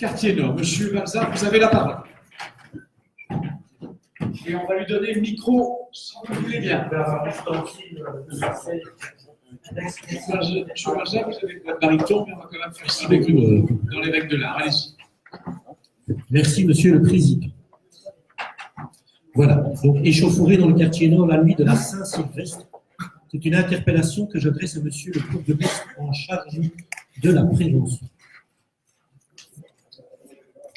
Quartier Nord. Monsieur Balzac, vous avez la parole. Et on va lui donner le micro, si vous voulez bien. Monsieur Balzac, vous avez votre baryton, mais on va quand même faire ça avec dans les règles de l'art. Allez-y. Merci, Monsieur le Président. Voilà, donc échauffourée dans le quartier Nord la nuit de la Saint-Sylvestre. C'est une interpellation que j'adresse à Monsieur le bourgmestre en charge de la prévention.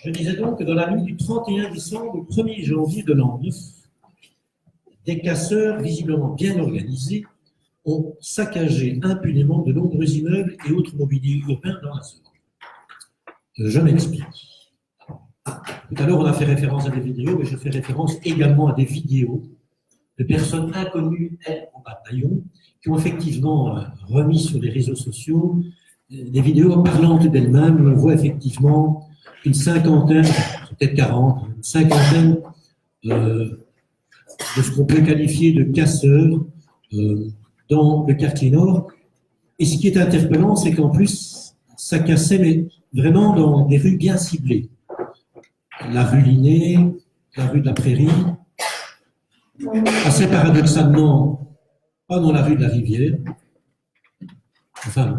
Je disais donc que dans la nuit du 31 décembre au 1er janvier de l'an 9, des casseurs visiblement bien organisés ont saccagé impunément de nombreux immeubles et autres mobiliers urbains dans la zone. Je m'explique. Tout à l'heure, on a fait référence à des vidéos, mais je fais référence également à des vidéos de personnes inconnues, elles, au bataillon, qui ont effectivement remis sur les réseaux sociaux des vidéos parlantes d'elles-mêmes. On voit effectivement une cinquantaine, peut-être 40, une cinquantaine de ce qu'on peut qualifier de casseurs dans le quartier Nord. Et ce qui est interpellant, c'est qu'en plus, ça cassait, mais vraiment dans des rues bien ciblées. La rue Linné, la rue de la Prairie, assez paradoxalement, pas dans la rue de la Rivière, enfin,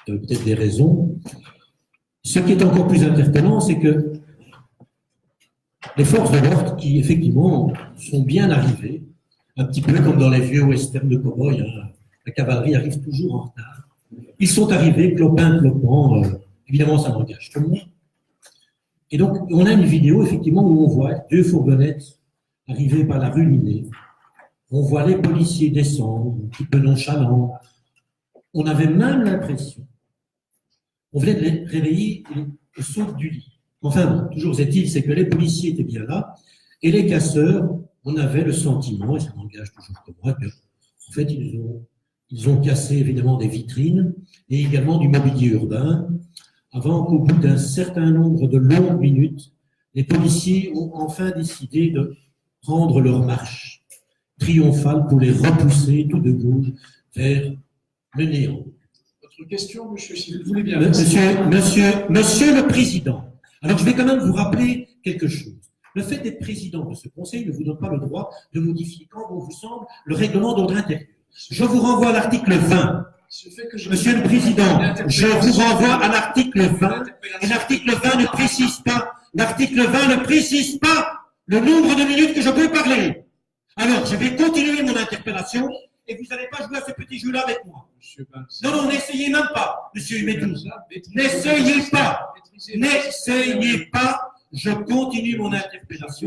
peut-être des raisons. Ce qui est encore plus interpellant, c'est que les forces de l'ordre, qui effectivement sont bien arrivées, un petit peu comme dans les vieux westerns de cow-boys, hein, la cavalerie arrive toujours en retard. Ils sont arrivés, clopin, évidemment ça engage tout le monde. Et donc, on a une vidéo, effectivement, où on voit deux fourgonnettes arriver par la rue Linné. On voit les policiers descendre, un petit peu nonchalants. On avait même l'impression, on venait de les réveiller et sautent du lit. Enfin, bon, toujours est-il, c'est que les policiers étaient bien là, et les casseurs, on avait le sentiment, et ça m'engage toujours comme moi, qu'en fait, ils ont cassé évidemment des vitrines, et également du mobilier urbain, avant qu'au bout d'un certain nombre de longues minutes, les policiers ont enfin décidé de prendre leur marche triomphale pour les repousser tout de gauche vers le néant. Votre question, monsieur, si vous le voulez bien. Monsieur le Président, alors je vais quand même vous rappeler quelque chose. Le fait d'être président de ce conseil ne vous donne pas le droit de modifier quand bon vous semble le règlement d'ordre intérieur. Je vous renvoie à l'article 20. Monsieur le Président, je vous renvoie à l'article 20, et l'article 20 ne précise pas le nombre de minutes que je peux parler. Alors, je vais continuer mon interpellation, et vous n'allez pas jouer à ce petit jeu-là avec moi. Non, n'essayez même pas, monsieur Médou. N'essayez pas, je continue mon interpellation.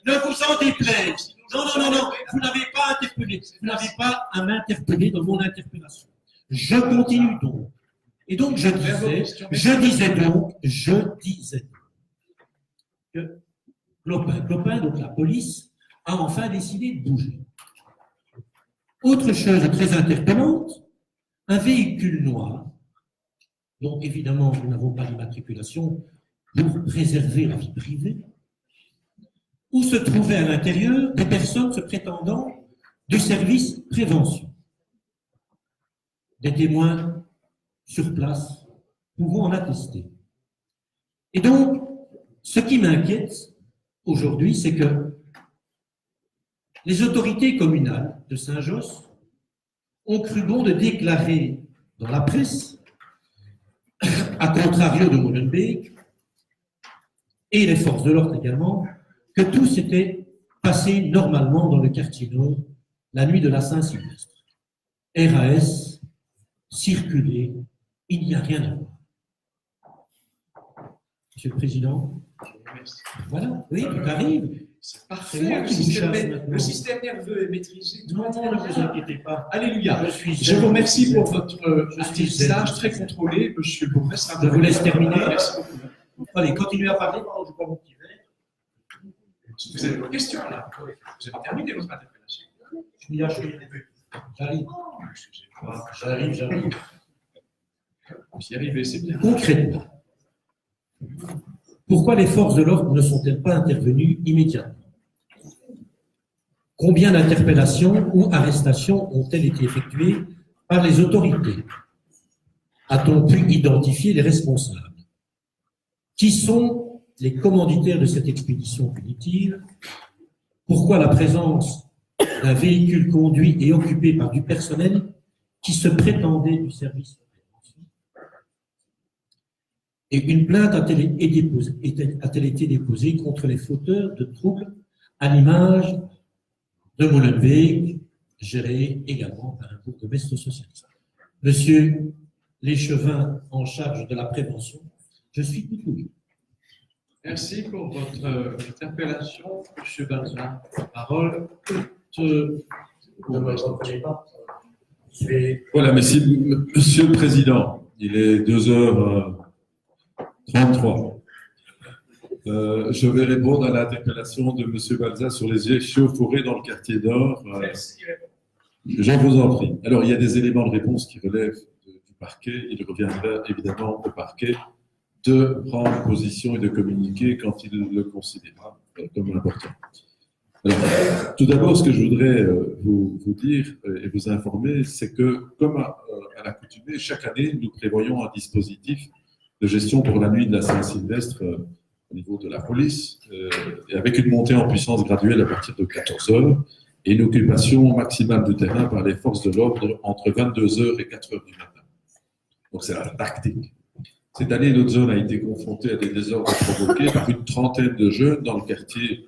Ne vous en déplaise. Non, vous n'avez pas interpellé. Vous n'avez pas à m'interpeller dans mon interpellation. Je continue donc. Et donc, je disais que Clopin, donc la police, a enfin décidé de bouger. Autre chose très interpellante, un véhicule noir, dont évidemment nous n'avons pas d'immatriculation pour préserver la vie privée, où se trouvaient à l'intérieur des personnes se prétendant du service prévention. Des témoins sur place pouvons en attester. Et donc, ce qui m'inquiète aujourd'hui, c'est que les autorités communales de Saint-Josse ont cru bon de déclarer dans la presse, à contrario de Molenbeek, et les forces de l'ordre également, que tout s'était passé normalement dans le quartier Nord la nuit de la Saint-Sylvestre. RAS, circuler, il n'y a rien à voir. Monsieur le Président, voilà, oui, tout arrive. C'est parfait, le système nerveux est maîtrisé. Non, ne vous inquiétez pas. Alléluia. Je vous remercie pour votre atterrissage très contrôlé, monsieur le bourgmestre. Je vous laisse terminer. Merci beaucoup. Allez, continuez à parler pendant que je prends mon petit verre. Vous avez vos questions, là. Vous avez terminé votre interpellation. Je m'y achète. J'arrive. Vous y arrivez, c'est bien. Concrètement, pourquoi les forces de l'ordre ne sont-elles pas intervenues immédiatement? Combien d'interpellations ou arrestations ont-elles été effectuées par les autorités? a-t-on pu identifier les responsables? Qui sont les commanditaires de cette expédition punitive? Pourquoi la présence d'un véhicule conduit et occupé par du personnel qui se prétendait du service de prévention? Et une plainte a-t-elle été déposée contre les fauteurs de troubles à l'image de Molenbeek, géré également par un bourgmestre socialiste? Monsieur l'échevin en charge de la prévention, je suis tout oui. Merci pour votre interpellation, M. Balza. Parole. Voilà, monsieur le Président, il est 2h33. Je vais répondre à l'interpellation de M. Balza sur les échauffourées dans le quartier d'Or. J'en vous en prie. Alors, il y a des éléments de réponse qui relèvent du parquet. Il reviendra évidemment au parquet de prendre position et de communiquer quand il le considérera comme important. Alors, tout d'abord, ce que je voudrais vous dire et vous informer, c'est que, comme à l'accoutumée, chaque année, nous prévoyons un dispositif de gestion pour la nuit de la Saint-Sylvestre au niveau de la police, et avec une montée en puissance graduelle à partir de 14 heures et une occupation maximale de terrain par les forces de l'ordre entre 22 heures et 4 heures du matin. Donc, c'est la tactique. Cette année, notre zone a été confrontée à des désordres provoqués par une trentaine de jeunes dans le quartier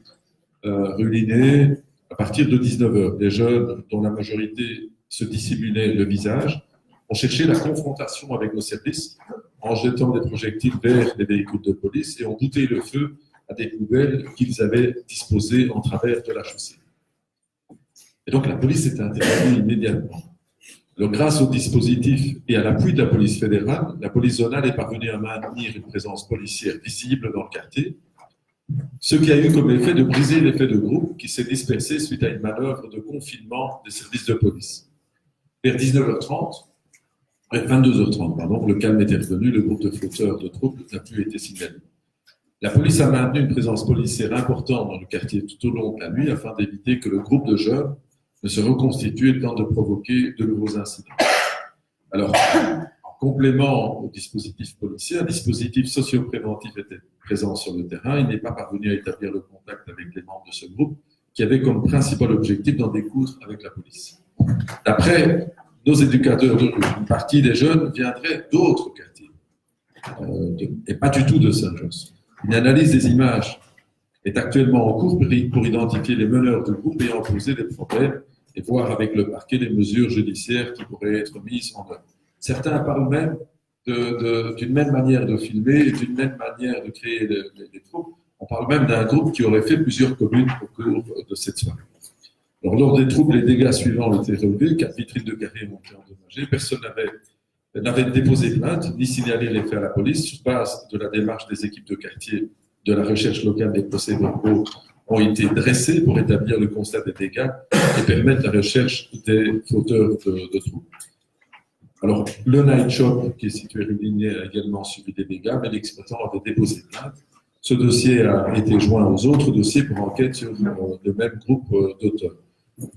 rue Linné à partir de 19 heures. Des jeunes dont la majorité se dissimulait le visage ont cherché la confrontation avec nos services en jetant des projectiles vers les véhicules de police et ont bouté le feu à des poubelles qu'ils avaient disposées en travers de la chaussée. Et donc la police est intervenue immédiatement. Alors, grâce au dispositif et à l'appui de la police fédérale, la police zonale est parvenue à maintenir une présence policière visible dans le quartier, ce qui a eu comme effet de briser l'effet de groupe qui s'est dispersé suite à une manœuvre de confinement des services de police. Vers 22h30, le calme était revenu, le groupe de fauteurs de troubles n'a plus été signalé. La police a maintenu une présence policière importante dans le quartier tout au long de la nuit afin d'éviter que le groupe de jeunes ne se reconstitue le temps de provoquer de nouveaux incidents. Alors, en complément au dispositif policier, un dispositif socio-préventif était présent sur le terrain. Il n'est pas parvenu à établir le contact avec les membres de ce groupe qui avait comme principal objectif d'en découdre avec la police. D'après nos éducateurs de rue, une partie des jeunes viendraient d'autres quartiers, et pas du tout de Saint-Josse. Une analyse des images est actuellement en cours pour identifier les meneurs de groupe ayant posé des problèmes et voir avec le parquet les mesures judiciaires qui pourraient être mises en œuvre. Certains parlent même d'une même manière de filmer et d'une même manière de créer des troubles. On parle même d'un groupe qui aurait fait plusieurs communes au cours de cette soirée. Alors, lors des troubles, les dégâts suivants ont été relevés. 4 vitrines de carré ont été endommagées. Personne n'avait déposé plainte ni signalé les faits à la police. Sur base de la démarche des équipes de quartier de la recherche locale des procès-verbaux ont été dressés pour établir le constat des dégâts et permettre la recherche des fauteurs de troubles. Alors, le Night Shop, qui est situé rue Ligné, a également subi des dégâts, mais l'exploitant avait déposé plainte. Ce dossier a été joint aux autres dossiers pour enquête sur le même groupe d'auteurs.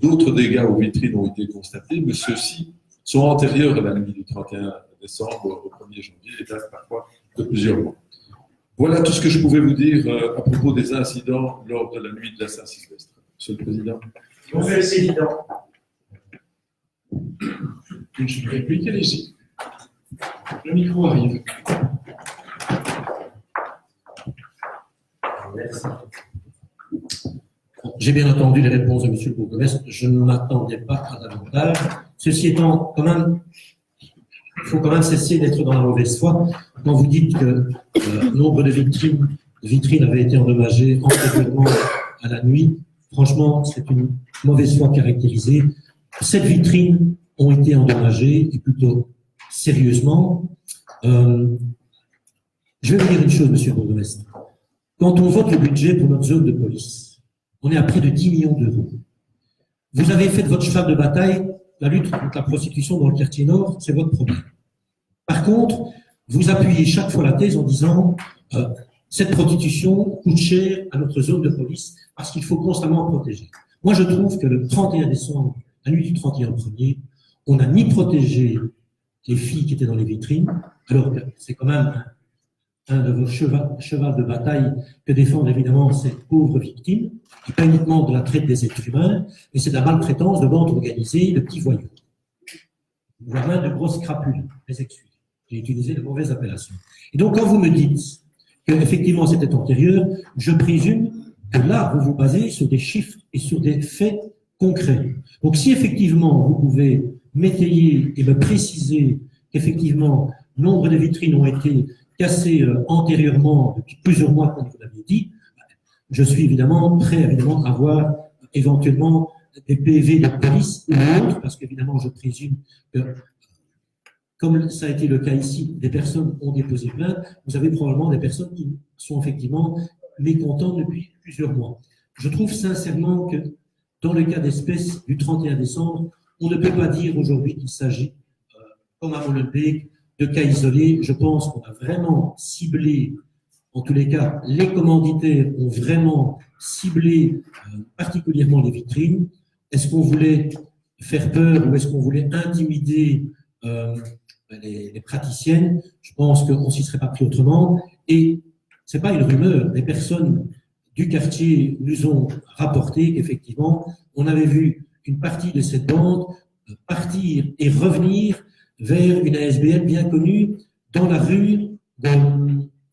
D'autres dégâts aux vitrines ont été constatés, mais ceux-ci sont antérieurs à la nuit du 31 décembre au 1er janvier et datent parfois de plusieurs mois. Voilà tout ce que je pouvais vous dire à propos des incidents lors de la nuit de la Saint-Sylvestre. Monsieur le Président. Monsieur le Président. Une réplique, allez-y. Le micro arrive. Merci. J'ai bien entendu les réponses de M. le bourgmestre. Je ne m'attendais pas à davantage. Ceci étant, quand même, il faut quand même cesser d'être dans la mauvaise foi. Quand vous dites que nombre de vitrines avaient été endommagées antérieurement à la nuit, franchement, c'est une mauvaise foi caractérisée. 7 vitrines ont été endommagées, et plutôt sérieusement. Je vais vous dire une chose, monsieur le bourgmestre. Quand on vote le budget pour notre zone de police, on est à près de 10 millions d'euros. Vous avez fait de votre cheval de bataille la lutte contre la prostitution dans le quartier nord, c'est votre problème. Par contre, vous appuyez chaque fois la thèse en disant cette prostitution coûte cher à notre zone de police parce qu'il faut constamment protéger. Moi, je trouve que le 31 décembre, la nuit du 31 au 1er, on n'a ni protégé les filles qui étaient dans les vitrines, alors que c'est quand même un de vos chevals de bataille que défendent évidemment ces pauvres victimes, qui pas uniquement de la traite des êtres humains, mais c'est de la maltraitance de bande organisée, de petits voyous. Voire de grosses crapules, les excuses. J'ai utilisé de mauvaises appellations. Et donc, quand vous me dites qu'effectivement c'était antérieur, je présume que là, vous vous basez sur des chiffres et sur des faits concrets. Donc, si effectivement vous pouvez m'étayer et me préciser qu'effectivement, nombre de vitrines ont été cassées antérieurement depuis plusieurs mois, comme vous l'avez dit, je suis évidemment prêt évidemment, à avoir éventuellement des PV de police ou autres, parce qu'évidemment, je présume que, comme ça a été le cas ici, des personnes ont déposé plainte, vous avez probablement des personnes qui sont effectivement mécontentes depuis plusieurs mois. Je trouve sincèrement que, dans le cas d'espèce du 31 décembre, on ne peut pas dire aujourd'hui qu'il s'agit, comme à Molenbeek, de cas isolés. Je pense qu'on a vraiment ciblé, en tous les cas, les commanditaires ont vraiment ciblé particulièrement les vitrines. Est-ce qu'on voulait faire peur ou est-ce qu'on voulait intimider les praticiennes? Je pense qu'on ne s'y serait pas pris autrement. Et ce n'est pas une rumeur. Les personnes du quartier nous ont rapporté qu'effectivement, on avait vu une partie de cette bande partir et revenir vers une ASBL bien connue dans la rue de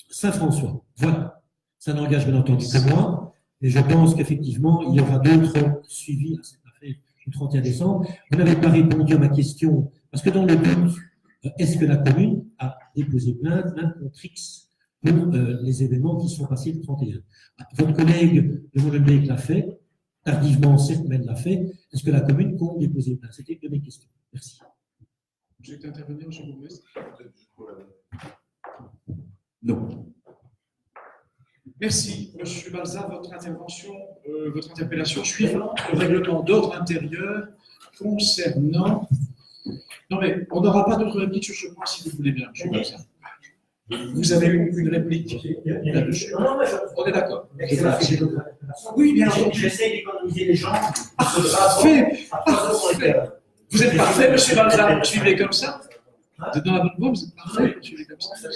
Saint-François. Voilà. Ça n'engage bien entendu que moi, et je pense qu'effectivement, il y aura d'autres suivis à cette affaire du 31 décembre. Vous n'avez pas répondu à ma question, parce que dans le doute, est-ce que la commune a déposé plainte, même contre X, pour les événements qui sont passés le 31? Votre collègue de Molenbeek l'a fait, tardivement certes, mais elle l'a fait. Est-ce que la commune compte déposer plainte? C'était une de mes questions. Merci. Je vais intervenir, je vous remercie. Non. Merci, Monsieur Balza, votre intervention, votre interpellation suivant le règlement d'ordre intérieur concernant. Non, mais on n'aura pas d'autres répliques sur ce point si vous voulez bien, Monsieur Balza. Vous avez une réplique là-dessus. Non, mais On est d'accord. oui, bien sûr, j'essaie d'économiser les gens. Parfait. Vous êtes parfait, Monsieur Balza. Suivez comme ça. Vous êtes dans la bonne voie, vous êtes parfait. Suivez comme ça.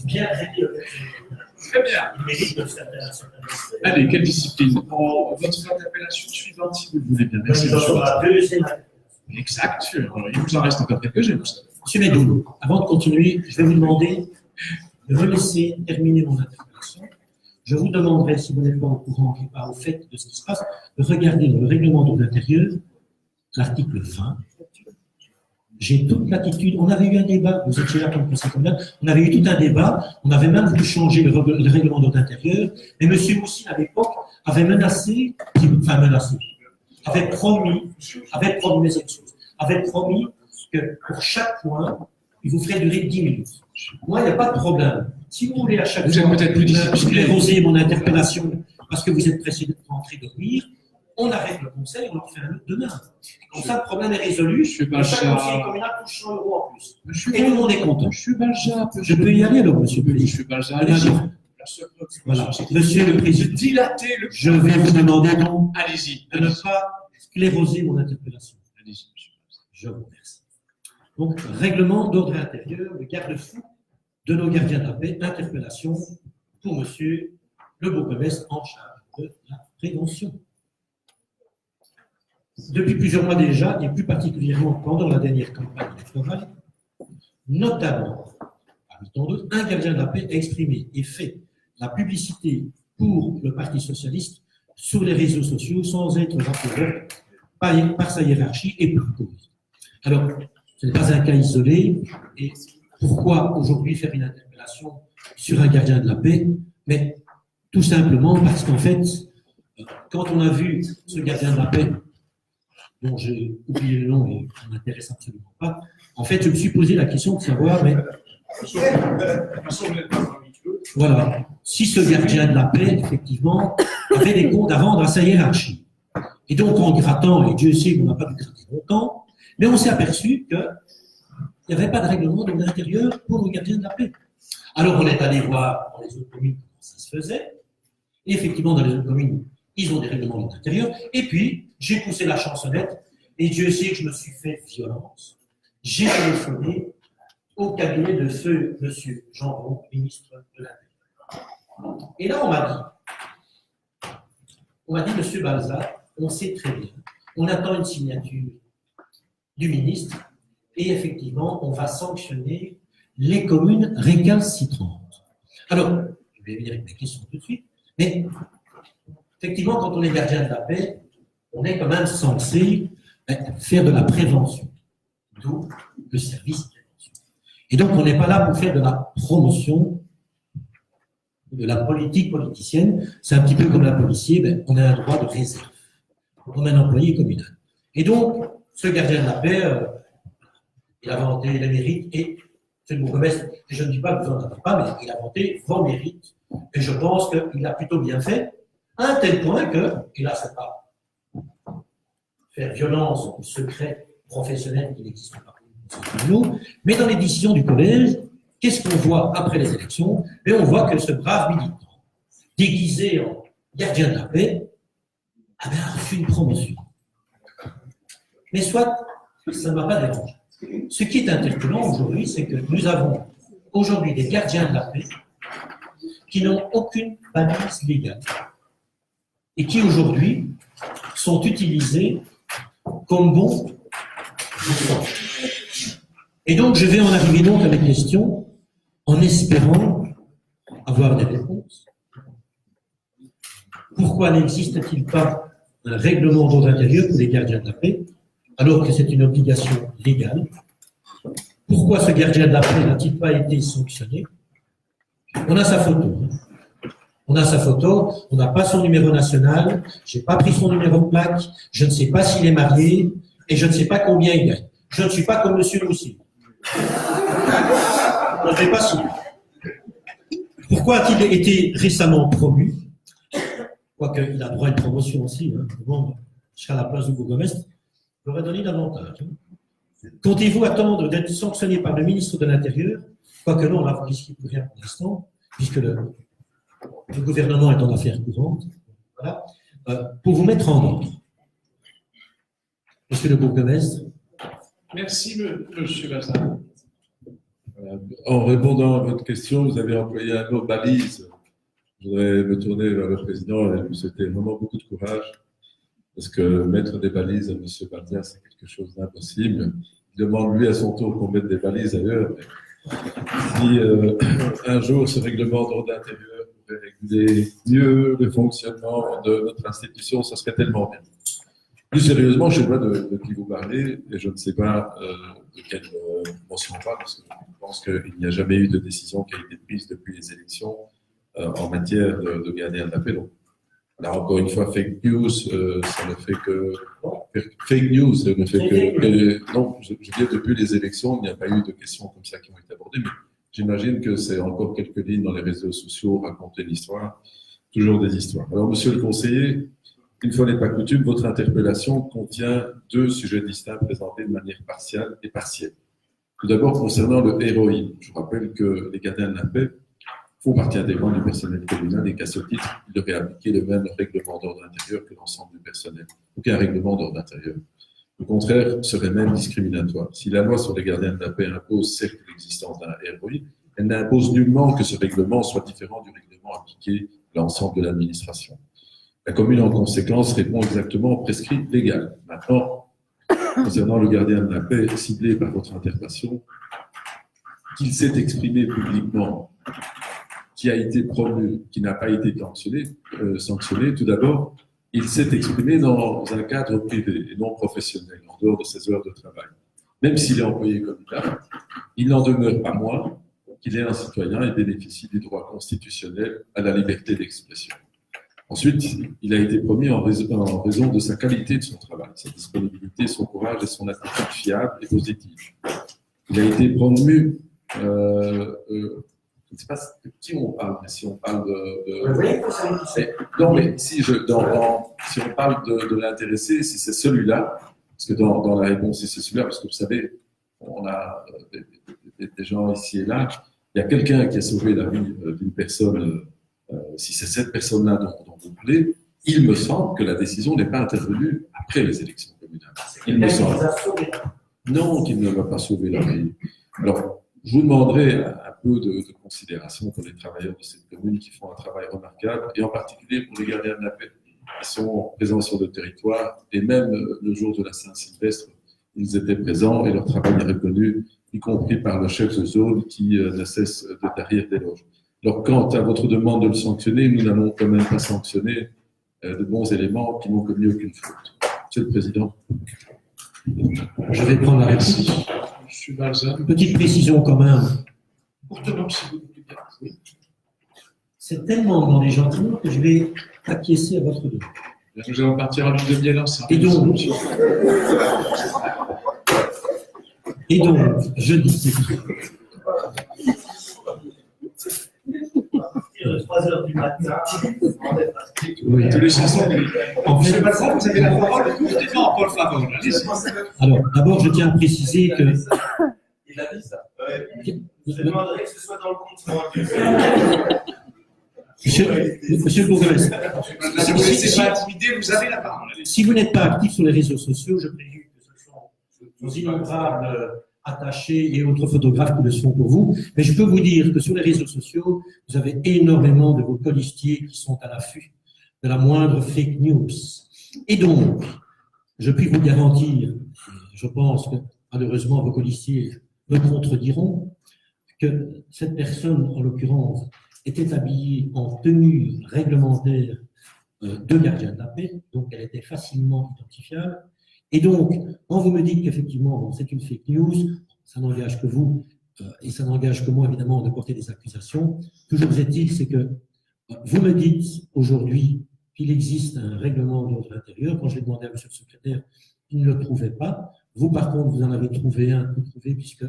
Bien traité. Très bien. Il mérite de faire Allez, quelle discipline? Votre interpellation suivante, si vous le voulez bien. Merci, monsieur. Exact. Il vous en reste encore quelques-uns. Monsieur Médoulou, avant de continuer, je vais vous demander de me laisser terminer mon interpellation. Je vous demanderai, si vous n'êtes pas au courant et pas au fait de ce qui se passe, de regarder dans le règlement d'ordre intérieur, l'article 20. J'ai toute l'attitude. On avait eu un débat, vous étiez là comme conseil communal, on avait eu tout un débat, on avait même voulu changer le règlement d'ordre intérieur, et M. Moussine, à l'époque, avait menacé, avait promis mes excuses, avait promis que pour chaque point, il vous ferait durer 10 minutes. Moi, il n'y a pas de problème. Si vous voulez à chaque fois, vous êtes peut-être plus discipliné. Scléroser mon interpellation parce que vous êtes pressé de rentrer dormir, on arrête le conseil, on en refait un autre demain. Comme ça, le problème est résolu. Chaque conseiller communal touche 100 € en plus. Et tout le monde est content. Monsieur Balja, je peux y aller alors, monsieur le président. Monsieur Balja, voilà. Monsieur le président, dilatez le. Je vais vous demander donc allez-y, de ne pas scléroser mon interpellation. Allez-y, monsieur Balja. Je vous remercie. Donc, règlement d'ordre intérieur, le garde-fou de nos gardiens de la paix, interpellation pour monsieur le bourgmestre en charge de la prévention. Depuis plusieurs mois déjà, et plus particulièrement pendant la dernière campagne électorale, notamment, parmi tant d'autres, un gardien de la paix a exprimé et fait la publicité pour le Parti socialiste sur les réseaux sociaux sans être rappelé par sa hiérarchie et pour cause. Alors, ce n'est pas un cas isolé, et pourquoi aujourd'hui faire une interpellation sur un gardien de la paix? Mais tout simplement parce qu'en fait, quand on a vu ce gardien de la paix, dont j'ai oublié le nom et qui ne m'intéresse absolument pas, en fait, je me suis posé la question de savoir, mais voilà, si ce gardien de la paix, effectivement, avait des comptes à rendre à sa hiérarchie. Et donc, en grattant, et Dieu sait qu'on n'a pas pu gratter longtemps, mais on s'est aperçu qu'il n'y avait pas de règlement de l'intérieur pour le gardien de la paix. Alors, on est allé voir dans les autres communes comment ça se faisait. Et effectivement, dans les autres communes, ils ont des règlements de l'intérieur. Et puis, j'ai poussé la chansonnette, et Dieu sait que je me suis fait violence. j'ai téléphoné au cabinet de ce monsieur Jean-Bon, ministre de l'Intérieur. Et là, on m'a dit, monsieur Balzac, on sait très bien, on attend une signature du ministre et effectivement, on va sanctionner les communes récalcitrantes. Alors, je vais venir avec mes questions tout de suite, mais effectivement, quand on est gardien de la paix, on est quand même censé faire de la prévention, d'où le service de prévention. Et donc, on n'est pas là pour faire de la promotion de la politique politicienne. C'est un petit peu comme la policier, on a un droit de réserve, comme un employé communal. Et donc, ce gardien de la paix, il a vanté les mérites, et c'est le bourgmestre, et je ne dis pas que vous n'en avez pas, mais il a vanté vos mérites, et je pense qu'il l'a plutôt bien fait, à un tel point que, et là, c'est pas faire violence au secret professionnel qui n'existe pas pour nous, mais dans les décisions du collège, qu'est-ce qu'on voit après les élections? Et on voit que ce brave militant, déguisé en gardien de la paix, a reçu une promotion. Mais soit, ça ne m'a pas dérangé. Ce qui est interpellant aujourd'hui, c'est que nous avons aujourd'hui des gardiens de la paix qui n'ont aucune balise légale et qui aujourd'hui sont utilisés comme bons enfants. Et donc, je vais en arriver donc à mes questions en espérant avoir des réponses. Pourquoi n'existe-t-il pas un règlement d'ordre intérieur pour les gardiens de la paix, alors que c'est une obligation légale? Pourquoi ce gardien de la paix n'a-t-il pas été sanctionné? On a sa photo. On a sa photo, on n'a pas son numéro national, je n'ai pas pris son numéro de plaque, je ne sais pas s'il est marié, et je ne sais pas combien il gagne. Je ne suis pas comme M. Roussy. On ne fait pas sûr. Pourquoi a-t-il été récemment promu? Quoique il a droit à une promotion aussi. Bon, je serai à la place du bourgmestre, j'aurais donné davantage. Comptez-vous attendre d'être sanctionné par le ministre de l'Intérieur? Quoique non, là, vous risquez plus rien pour l'instant, puisque le gouvernement est en affaires courantes. Voilà. Pour vous mettre en ordre. Monsieur le bourgmestre. Merci, monsieur Bazin. En répondant à votre question, vous avez employé un mot balise. Je voudrais me tourner vers le président et lui souhaiter vraiment beaucoup de courage, parce que mettre des balises à M. Balzac, c'est quelque chose d'impossible. Il demande lui à son tour qu'on mette des balises ailleurs. Si un jour ce règlement d'ordre intérieur pourrait réguler mieux le fonctionnement de notre institution, ce serait tellement bien. Plus sérieusement, je ne sais pas de qui vous parlez et je ne sais pas de quelle mention on parle, parce que je pense qu'il n'y a jamais eu de décision qui a été prise depuis les élections en matière de gardien de la paix. Donc, là, encore une fois, fake news, ça ne fait que... Fake news ne fait que... Non, je veux dire, depuis les élections, il n'y a pas eu de questions comme ça qui ont été abordées, mais j'imagine que c'est encore quelques lignes dans les réseaux sociaux, raconter l'histoire, toujours des histoires. Alors, monsieur le conseiller, une fois n'est pas coutume, votre interpellation contient deux sujets distincts présentés de manière partielle et partielle. Tout d'abord, concernant le ROI, je vous rappelle que les gardiens de la paix font partie intégrante du personnel communal et qu'à ce titre, ils devraient appliquer le même règlement d'ordre intérieur que l'ensemble du personnel. Aucun règlement d'ordre intérieur. Le contraire serait même discriminatoire. Si la loi sur les gardiens de la paix impose certes l'existence d'un ROI, elle n'impose nullement que ce règlement soit différent du règlement appliqué à l'ensemble de l'administration. La commune, en conséquence, répond exactement aux prescrits légaux. Maintenant, concernant le gardien de la paix ciblé par votre interpellation, qu'il s'est exprimé publiquement, qui a été promu, qui n'a pas été sanctionné, tout d'abord, il s'est exprimé dans un cadre privé et non professionnel, en dehors de ses heures de travail. Même s'il est employé communal, il n'en demeure pas moins qu'il est un citoyen et bénéficie du droit constitutionnel à la liberté d'expression. Ensuite, il a été promu en raison de sa qualité de son travail, sa disponibilité, son courage et son attitude fiable et positive. Il a été promu, je ne sais pas de qui on parle, mais si on parle non, mais si on parle de l'intéressé, si c'est celui-là, parce que dans la réponse, si c'est celui-là, parce que vous savez, on a des gens ici et là, il y a quelqu'un qui a sauvé la vie d'une personne. Si c'est cette personne-là dont vous parlez, il me semble que la décision n'est pas intervenue après les élections communales. Il me semble. Non, qu'il ne va pas sauver la vie. Alors, je vous demanderai un peu de considération pour les travailleurs de cette commune qui font un travail remarquable, et en particulier pour les gardiens de la paix, qui sont présents sur le territoire, et même le jour de la Saint-Sylvestre, ils étaient présents et leur travail est reconnu, y compris par le chef de zone qui ne cesse de tarir d'éloges. Alors, quant à votre demande de le sanctionner, nous n'allons quand même pas sanctionner de bons éléments qui n'ont commis aucune faute. Monsieur le Président. Je vais prendre la réponse. Monsieur Balzan. Une petite précision quand même. Courtement, si vous voulez bien. Oui. C'est tellement demandé gentiment que je vais acquiescer à votre demande. Nous allons partir en une demi-heure. Et donc, je dis. 3h du matin. Oui. Tous les chansons. Monsieur Balzan, vous avez la parole. Courtement, Paul Favon. Alors, d'abord, je tiens à préciser que. Il a dit ça. Je demanderais que ce soit dans le compte. Monsieur le bourgmestre, Si vous ne laissez pas intimider, vous avez la parole. si vous n'êtes pas actif sur les réseaux sociaux, je présume que ce sont nos innombrables attachés et autres photographes qui le sont pour vous, mais je peux vous dire que sur les réseaux sociaux, vous avez énormément de vos colistiers qui sont à l'affût de la moindre fake news. Et donc, je puis vous garantir, je pense que malheureusement vos colistiers me contrediront, que cette personne, en l'occurrence, était habillée en tenue réglementaire de gardien de la paix, donc elle était facilement identifiable. Et donc, quand vous me dites qu'effectivement, bon, c'est une fake news, ça n'engage que vous, et ça n'engage que moi, évidemment, de porter des accusations. Toujours est-il, c'est que vous me dites aujourd'hui qu'il existe un règlement d'ordre intérieur. Quand je l'ai demandé à M. le secrétaire, il ne le trouvait pas. Vous, par contre, vous en avez trouvé un, vous trouvez, puisque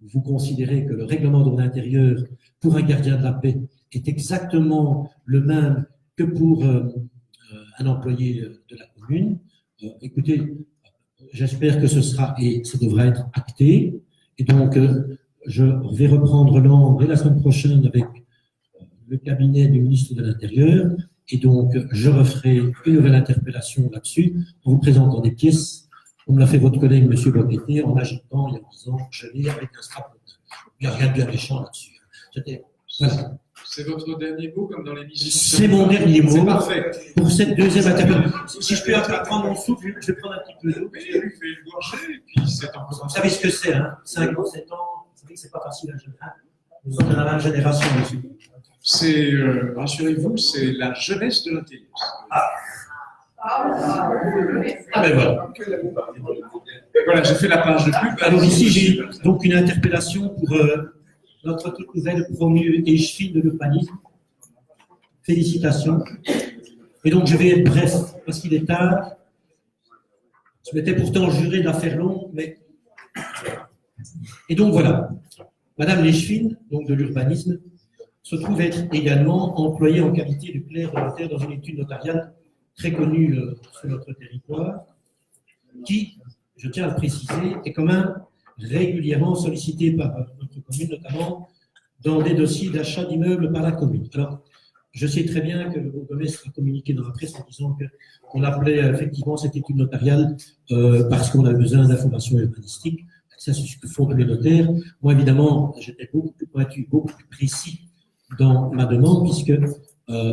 vous considérez que le règlement d'ordre intérieur pour un gardien de la paix est exactement le même que pour un employé de la commune. Écoutez, j'espère que ce sera et ça devra être acté. Et donc, je vais reprendre l'an dès la semaine prochaine avec le cabinet du ministre de l'Intérieur. Et donc, je referai une nouvelle interpellation là-dessus en vous présentant des pièces, comme l'a fait votre collègue, M. Boqueté, en agitant et en disant « je l'ai avec un strapontin ». Il n'y a rien de bien méchant là-dessus. Voilà. C'est votre dernier mot, comme dans l'émission. C'est mon dernier mot. C'est parfait. Pour cette deuxième interpellation. Si je peux prendre mon souffle, je vais prendre un petit peu d'eau. Oui, il fait une gorgée, et puis c'est encore Vous savez ce que c'est, hein 5 ans, 7 ans, vous savez que c'est pas facile à gérer. Nous sommes de la même génération, monsieur. C'est, rassurez-vous, c'est la jeunesse de l'intelligence. Ah ben voilà. Voilà, j'ai fait la page de pub. Alors ici, j'ai donc une interpellation pour notre toute nouvelle promue échevine de l'urbanisme. Félicitations. Et donc, je vais être bref, parce qu'il est tard. Je m'étais pourtant juré de la faire longue, mais... Et donc, voilà. Madame Léchevine, donc de l'urbanisme, se trouve être également employée en qualité de clerc de notaire dans une étude notariale très connue sur notre territoire, qui, je tiens à le préciser, est quand même régulièrement sollicitée par notre commune, notamment dans des dossiers d'achat d'immeubles par la commune. Alors, je sais très bien que le bourgmestre a communiqué dans la presse en disant qu'on appelait effectivement cette étude notariale parce qu'on a besoin d'informations urbanistiques. Ça, c'est ce que font les notaires. Moi, évidemment, j'étais beaucoup plus pointu, beaucoup plus précis dans ma demande, puisque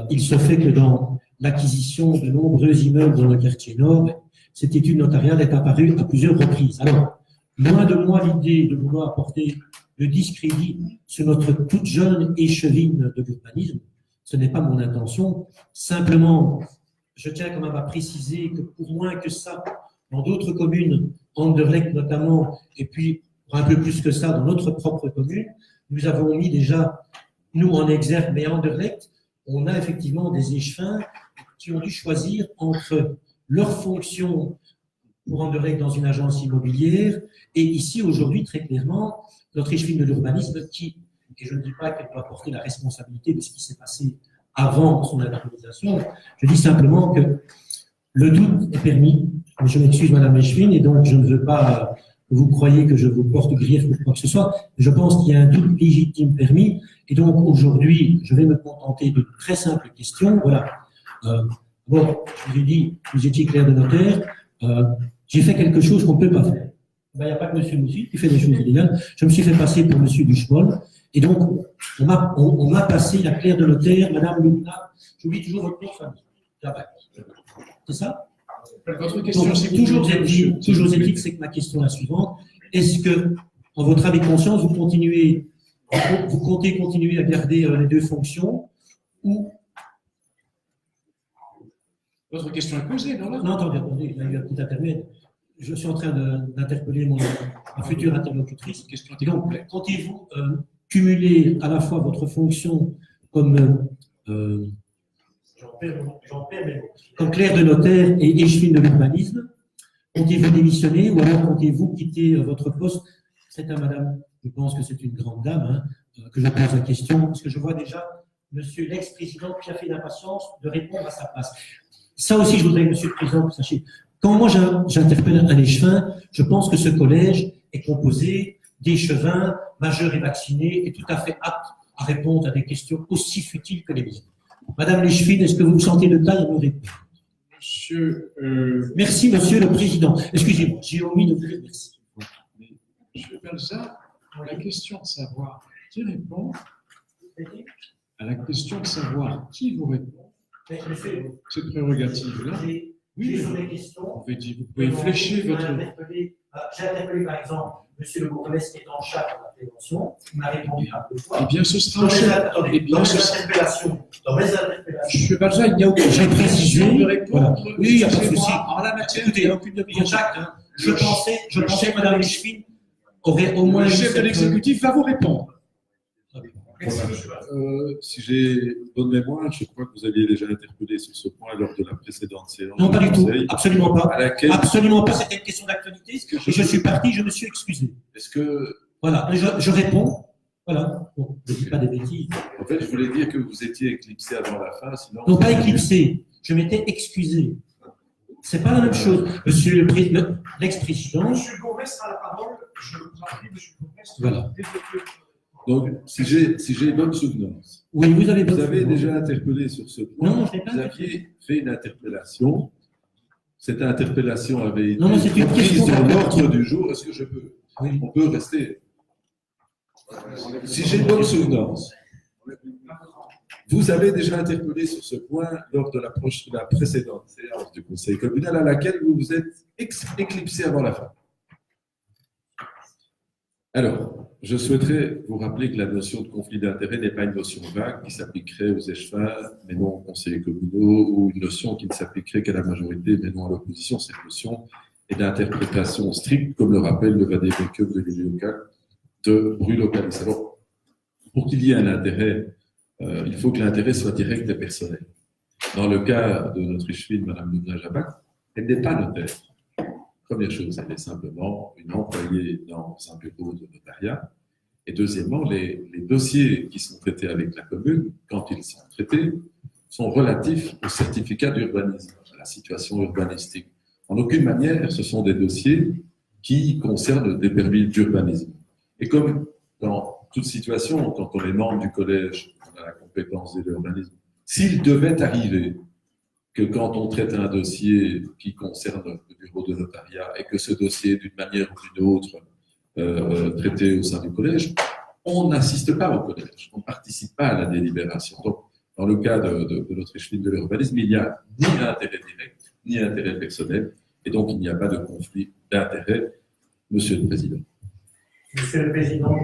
il se fait que dans l'acquisition de nombreux immeubles dans le quartier nord, cette étude notariale est apparue à plusieurs reprises. Alors, loin de moi l'idée de vouloir apporter le discrédit sur notre toute jeune échevine de l'urbanisme. Ce n'est pas mon intention. Simplement, je tiens quand même à préciser que pour moins que ça, dans d'autres communes, Anderlecht notamment, et puis pour un peu plus que ça, dans notre propre commune, nous avons mis déjà, nous en exergue, mais à Anderlecht, on a effectivement des échevins qui ont dû choisir entre leur fonction pour Anderlecht dans une agence immobilière et ici, aujourd'hui, très clairement, notre échevine de l'urbanisme qui, et je ne dis pas qu'elle doit porter la responsabilité de ce qui s'est passé avant son internalisation, je dis simplement que le doute est permis. Je m'excuse, Madame Échevine, et donc je ne veux pas que vous croyiez que je vous porte grief ou quoi que ce soit. Je pense qu'il y a un doute légitime permis, et donc aujourd'hui, je vais me contenter d'une très simple question. Voilà. Bon, je vous ai dit, vous étiez clerc de notaire, j'ai fait quelque chose qu'on ne peut pas faire. Ben, il n'y a pas que M. Moussi qui fait des choses illégales. Je me suis fait passer pour M. Duchemol. Et donc, on m'a passé la clerc de notaire, Mme Lubna. J'oublie toujours votre nom de famille. C'est ça? Votre question, Donc, c'est toujours est-il, c'est que ma question est la suivante. Est-ce que, en votre âme et conscience, vous comptez continuer à garder les deux fonctions ou... Votre question est posée, non? Non, attendez, il y a eu un petit intermède. Je suis en train d'interpeller ma future interlocutrice. Question Et donc, comptez-vous cumuler à la fois votre fonction comme comme clerc de notaire et échevine de l'urbanisme? Comptez-vous démissionner ou alors comptez-vous quitter votre poste? C'est à madame, je pense que c'est une grande dame, que je pose la question, parce que je vois déjà monsieur l'ex-président qui a fait l'impatience de répondre à sa place. Ça aussi, je voudrais, monsieur le président, que vous sachiez. Quand moi j'interpelle un échevin, je pense que ce collège est composé d'échevins majeurs et vaccinés et tout à fait aptes à répondre à des questions aussi futiles que les miennes. Madame l'échevine, est-ce que vous vous sentez de taille à me répondre? Monsieur, Merci, monsieur le président. Excusez-moi, j'ai omis de vous dire merci. Monsieur Balza, la question de savoir qui répond, à la question de savoir qui vous répond, cette prérogative-là, Oui, sur les questions. vous pouvez flécher votre... J'ai interpellé par exemple monsieur le bourgmestre qui est en charge de la prévention, il m'a répondu un peu fois. Eh bien, ce sera... Dans mes interpellations. Monsieur Balza, il n'y a aucune... J'ai précisé de répondre. Voilà. Oui, il n'y a pas de souci. En la matière, Écoutez, il n'y a aucune il y a Jacques, je pensais que madame Léchevin aurait au moins... Le chef de l'exécutif va vous répondre. Si j'ai bonne mémoire, je crois que vous aviez déjà interpellé sur ce point lors de la précédente séance. Non, pas du tout. Absolument pas. À laquelle... Absolument pas. C'était une question d'actualité. Et je suis parti, je me suis excusé. Est-ce que... Voilà. Je réponds. Voilà. Bon, je ne dis pas des bêtises. En fait, je voulais dire que vous étiez éclipsé avant la fin, sinon... Non, pas éclipsé. Je m'étais excusé. C'est pas la même chose. Monsieur l'ex-président. Monsieur le bourgmestre a la parole. Je vous en prie, monsieur le bourgmestre. Voilà. Donc, si j'ai bonne souvenance, Oui, vous avez déjà interpellé sur ce point. Non, je n'ai pas vous aviez fait une interpellation. Cette interpellation avait été Non, c'est une prise question dans de- l'ordre du jour. Est-ce que je peux? Oui. On peut rester. Si j'ai bonne souvenance, vous avez déjà interpellé sur ce point lors de la précédente séance du Conseil communal à laquelle vous vous êtes éclipsé avant la fin. Alors, je souhaiterais vous rappeler que la notion de conflit d'intérêts n'est pas une notion vague qui s'appliquerait aux échevins, mais non aux conseillers communaux, ou une notion qui ne s'appliquerait qu'à la majorité, mais non à l'opposition. Cette notion est d'interprétation stricte, comme le rappelle le vademecum de l'élu local de Bruno Calis. Alors, pour qu'il y ait un intérêt, il faut que l'intérêt soit direct et personnel. Dans le cas de notre échevine, Mme Lubna-Jabac, elle n'est pas notaire. Première chose, elle est simplement une employée dans un bureau de notariat. Et deuxièmement, les dossiers qui sont traités avec la commune, quand ils sont traités, sont relatifs au certificat d'urbanisme, à la situation urbanistique. En aucune manière, ce sont des dossiers qui concernent des permis d'urbanisme. Et comme dans toute situation, quand on est membre du collège, on a la compétence de l'urbanisme, s'il devait arriver que quand on traite un dossier qui concerne le bureau de notariat et que ce dossier, d'une manière ou d'une autre, traité au sein du collège, on n'assiste pas au collège, on ne participe pas à la délibération. Donc, dans le cas de notre échevine de l'urbanisme, il n'y a ni intérêt direct, ni intérêt personnel, et donc il n'y a pas de conflit d'intérêt, Monsieur le Président. Monsieur le Président,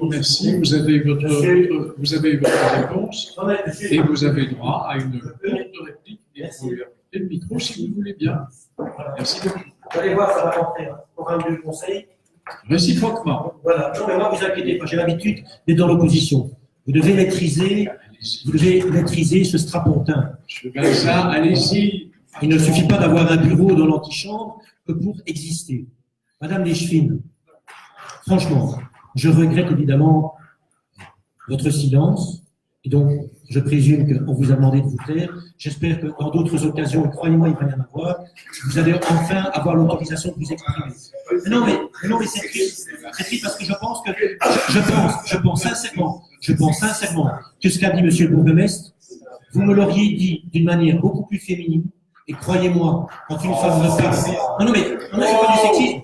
Merci, vous avez eu votre réponse et vous avez droit à une courte réplique. Et vous pouvez appuyer le micro si vous voulez bien. Merci beaucoup. Vous allez voir, ça va rentrer pour un du conseil. Réciproquement. Voilà. Non, mais moi, vous inquiétez pas, j'ai l'habitude d'être dans l'opposition. Vous devez maîtriser ce strapontin. Monsieur Balza, allez-y. Il ne suffit pas d'avoir un bureau dans l'antichambre que pour exister. Madame Léchevin, franchement, je regrette évidemment votre silence. Et donc, je présume qu'on vous a demandé de vous taire. J'espère que dans d'autres occasions, croyez-moi, il va y en avoir, vous allez enfin avoir l'autorisation de vous exprimer. Mais non, mais c'est triste. C'est triste parce que je pense sincèrement que ce qu'a dit monsieur le bourgmestre, vous me l'auriez dit d'une manière beaucoup plus féminine. Et croyez-moi, quand une femme me parle, non, mais c'est pas du sexisme.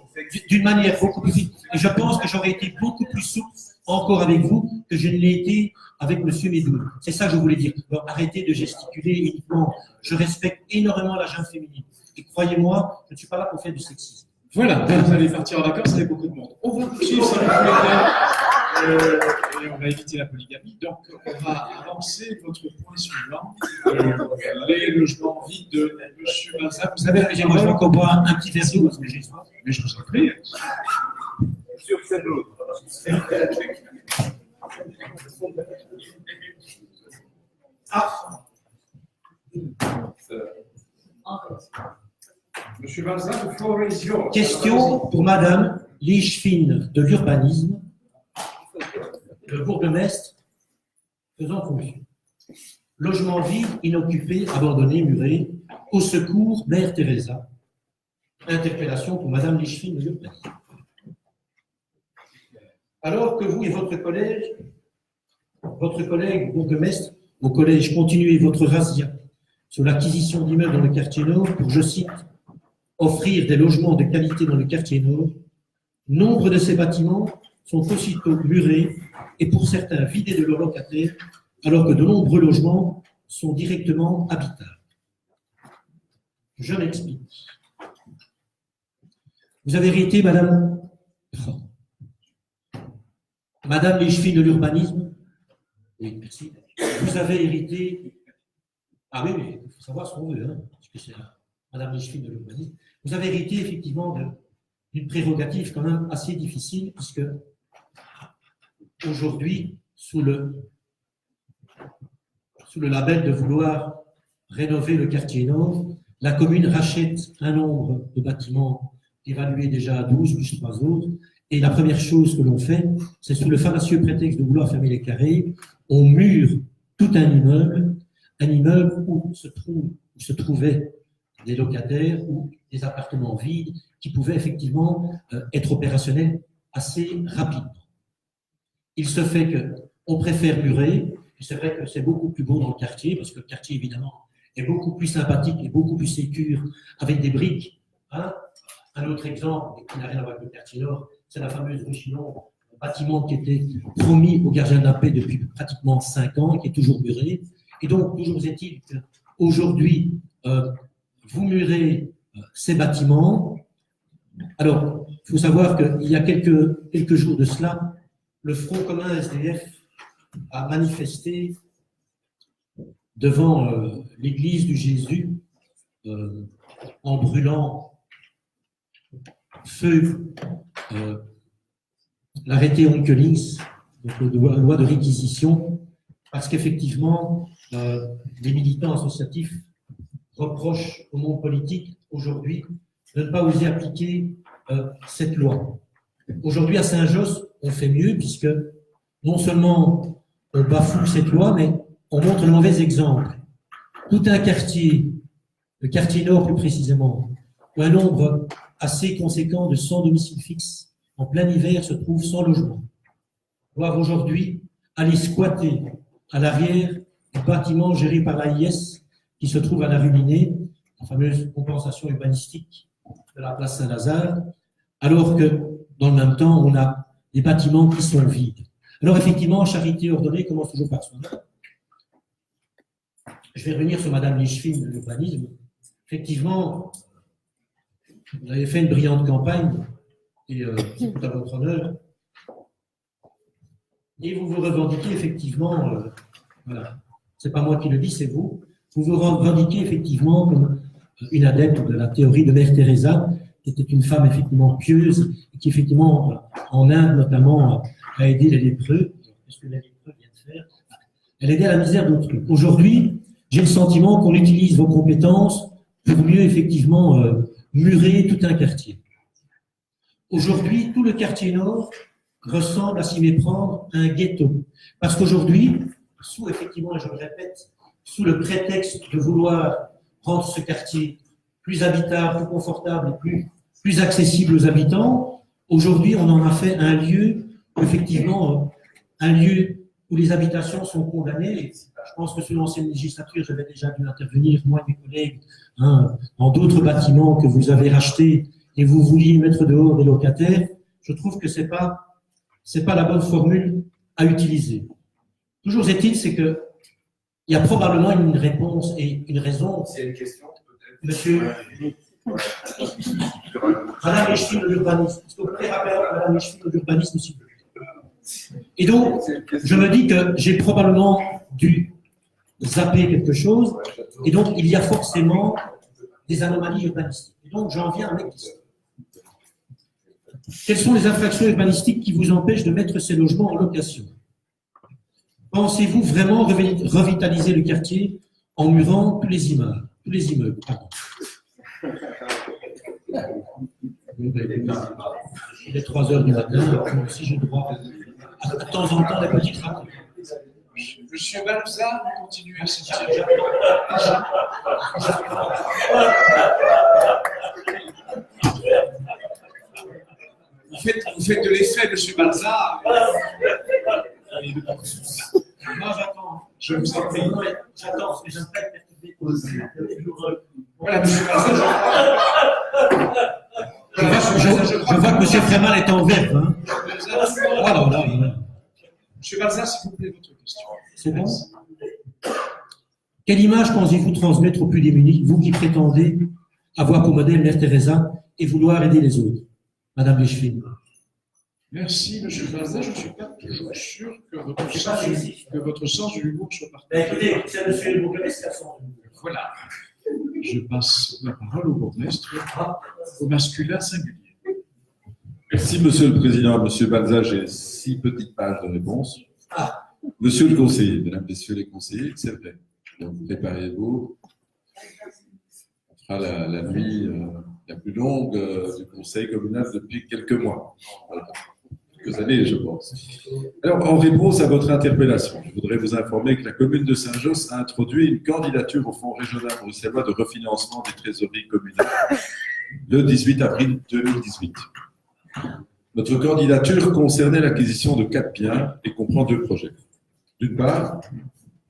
d'une manière beaucoup plus vite. Et je pense que j'aurais été beaucoup plus souple encore avec vous que je ne l'ai été avec M. Médoune. C'est ça que je voulais dire. Alors, arrêtez de gesticuler uniquement. Je respecte énormément la jeune féminine. Et croyez-moi, je ne suis pas là pour faire du sexisme. Voilà, vous allez partir en vacances avec beaucoup de monde. On va poursuivre, si vous voulez bien, et on va éviter la polygamie. Donc, on va avancer votre point suivant, les logements vides de M. Balzac. Vous savez, moi, je vais encore boire un petit verre d'eau parce que j'ai soif. Mais je vous en prie. Sur cette autre. Ah. Monsieur Balzac, the floor is yours. Question pour Madame Lichfine de l'urbanisme, le bourgmestre faisant fonction. Logement vide, inoccupé, abandonné, muré, au secours, Mère Teresa. Interpellation pour Madame Lichfine de l'urbanisme. Alors que vous et votre collègue bourgmestre au collège continuez votre razzia sur l'acquisition d'immeubles dans le quartier Nord pour, je cite, offrir des logements de qualité dans le quartier Nord, nombre de ces bâtiments sont aussitôt murés et pour certains vidés de leurs locataires, alors que de nombreux logements sont directement habitables. Je m'explique. Vous avez hérité, Madame Lichfine de l'urbanisme. Oui, merci. Vous avez hérité. Ah oui, mais il faut savoir ce qu'on veut, hein, parce que c'est Madame Lichfine de l'urbanisme. Vous avez hérité effectivement d'une prérogative quand même assez difficile, puisque aujourd'hui, sous le label de vouloir rénover le quartier Nord, la commune rachète un nombre de bâtiments évalués déjà à 12 plus 3 autres. Et la première chose que l'on fait, c'est sous le fallacieux prétexte de vouloir fermer les carrés, on mure tout un immeuble où se trouvaient des locataires ou des appartements vides qui pouvaient effectivement être opérationnels assez rapidement. Il se fait qu'on préfère murer, et c'est vrai que c'est beaucoup plus beau dans le quartier, parce que le quartier, évidemment, est beaucoup plus sympathique et beaucoup plus sécure avec des briques. Hein. Un autre exemple, qui n'a rien à voir avec le quartier Nord, c'est la fameuse rue Chinon, un bâtiment qui était promis aux gardiens de la paix depuis pratiquement 5 ans, qui est toujours muré. Et donc, toujours est-il qu'aujourd'hui, vous murez ces bâtiments. Alors, il faut savoir qu'il y a quelques jours de cela, le Front commun SDF a manifesté devant l'église du Jésus en brûlant feu l'arrêté Onkelings, donc la loi de réquisition, parce qu'effectivement, les militants associatifs reprochent au monde politique aujourd'hui de ne pas oser appliquer cette loi. Aujourd'hui, à Saint-Josse, on fait mieux, puisque non seulement on bafoue cette loi, mais on montre le mauvais exemple. Tout un quartier, le quartier Nord plus précisément, où un nombre assez conséquent de 100 domiciles fixes en plein hiver se trouvent sans logement, doivent aujourd'hui aller squatter à l'arrière du bâtiment géré par l'AIS qui se trouve à la rue Minet, la fameuse compensation urbanistique de la place Saint-Lazare, alors que dans le même temps, on a des bâtiments qui sont vides. Alors effectivement, charité ordonnée commence toujours par soi-même. Je vais revenir sur Madame Lichfine de l'urbanisme. Effectivement, vous avez fait une brillante campagne, et c'est tout à votre honneur. Et vous vous revendiquez effectivement, voilà, c'est pas moi qui le dis, c'est vous, vous vous revendiquez effectivement comme une adepte de la théorie de Mère Teresa, qui était une femme effectivement pieuse, et qui effectivement, en Inde notamment, a aidé les lépreux. Qu'est-ce que les lépreux viennent faire? Elle aidait à la misère d'autrui. Aujourd'hui, j'ai le sentiment qu'on utilise vos compétences pour mieux effectivement murer tout un quartier. Aujourd'hui, tout le quartier Nord ressemble à s'y méprendre à un ghetto. Parce qu'aujourd'hui, sous effectivement, je le répète, sous le prétexte de vouloir rendre ce quartier plus habitable, plus confortable et plus accessible aux habitants, aujourd'hui, on en a fait un lieu, effectivement, un lieu où les habitations sont condamnées. Je pense que sous l'ancienne législature, j'avais déjà dû intervenir, moi et mes collègues, dans d'autres bâtiments que vous avez rachetés et vous vouliez mettre dehors des locataires, je trouve que c'est pas la bonne formule à utiliser. Toujours est-il, c'est que il y a probablement une réponse et une raison. C'est une question, peut-être. Monsieur, Madame Micheline de l'urbanisme, est-ce que vous pouvez rappeler à Madame Micheline de l'urbanisme, s'il vous plaît? Et donc, je me dis que j'ai probablement dû zapper quelque chose, et donc il y a forcément des anomalies urbanistiques. Et donc, j'en viens à mes questions. Quelles sont les infractions urbanistiques qui vous empêchent de mettre ces logements en location? Pensez-vous vraiment revitaliser le quartier en murant tous les immeubles? Pardon. Il est 3 heures du matin, moi aussi j'ai droit à temps en temps des petites ratés. Monsieur Balza, continuez à se dire. Vous faites de l'effet, monsieur Balza. Moi j'attends. Je vous en prie. J'attends, parce que j'aime pas être perturbé. Voilà, monsieur Balza, Je vois que M. Frémal est en verbe. Hein. Oh là là. Monsieur Balza, s'il vous plaît, votre question. C'est bon? Quelle image pensez-vous transmettre aux plus démunis, vous qui prétendez avoir pour modèle Mère Teresa et vouloir aider les autres? Madame Micheline. Merci, monsieur Balza. Je ne suis pas toujours sûr que votre sens du humour soit partagé. Écoutez, c'est monsieur le bourgmestre qui a son humour. Voilà. Je passe la parole au bourgmestre, au masculin singulier. Merci, Monsieur le Président. Monsieur Balza, j'ai 6 petites pages de réponse. Monsieur le conseiller, mesdames, messieurs les conseillers, c'est vrai. Donc, préparez-vous. On fera la nuit la plus longue du conseil communal depuis quelques mois. Voilà. Quelques années, je pense. Alors, en réponse à votre interpellation, je voudrais vous informer que la commune de Saint-Josse a introduit une candidature au Fonds régional bruxellois de refinancement des trésoreries communales le 18 avril 2018. Notre candidature concernait l'acquisition de 4 biens et comprend 2 projets. D'une part,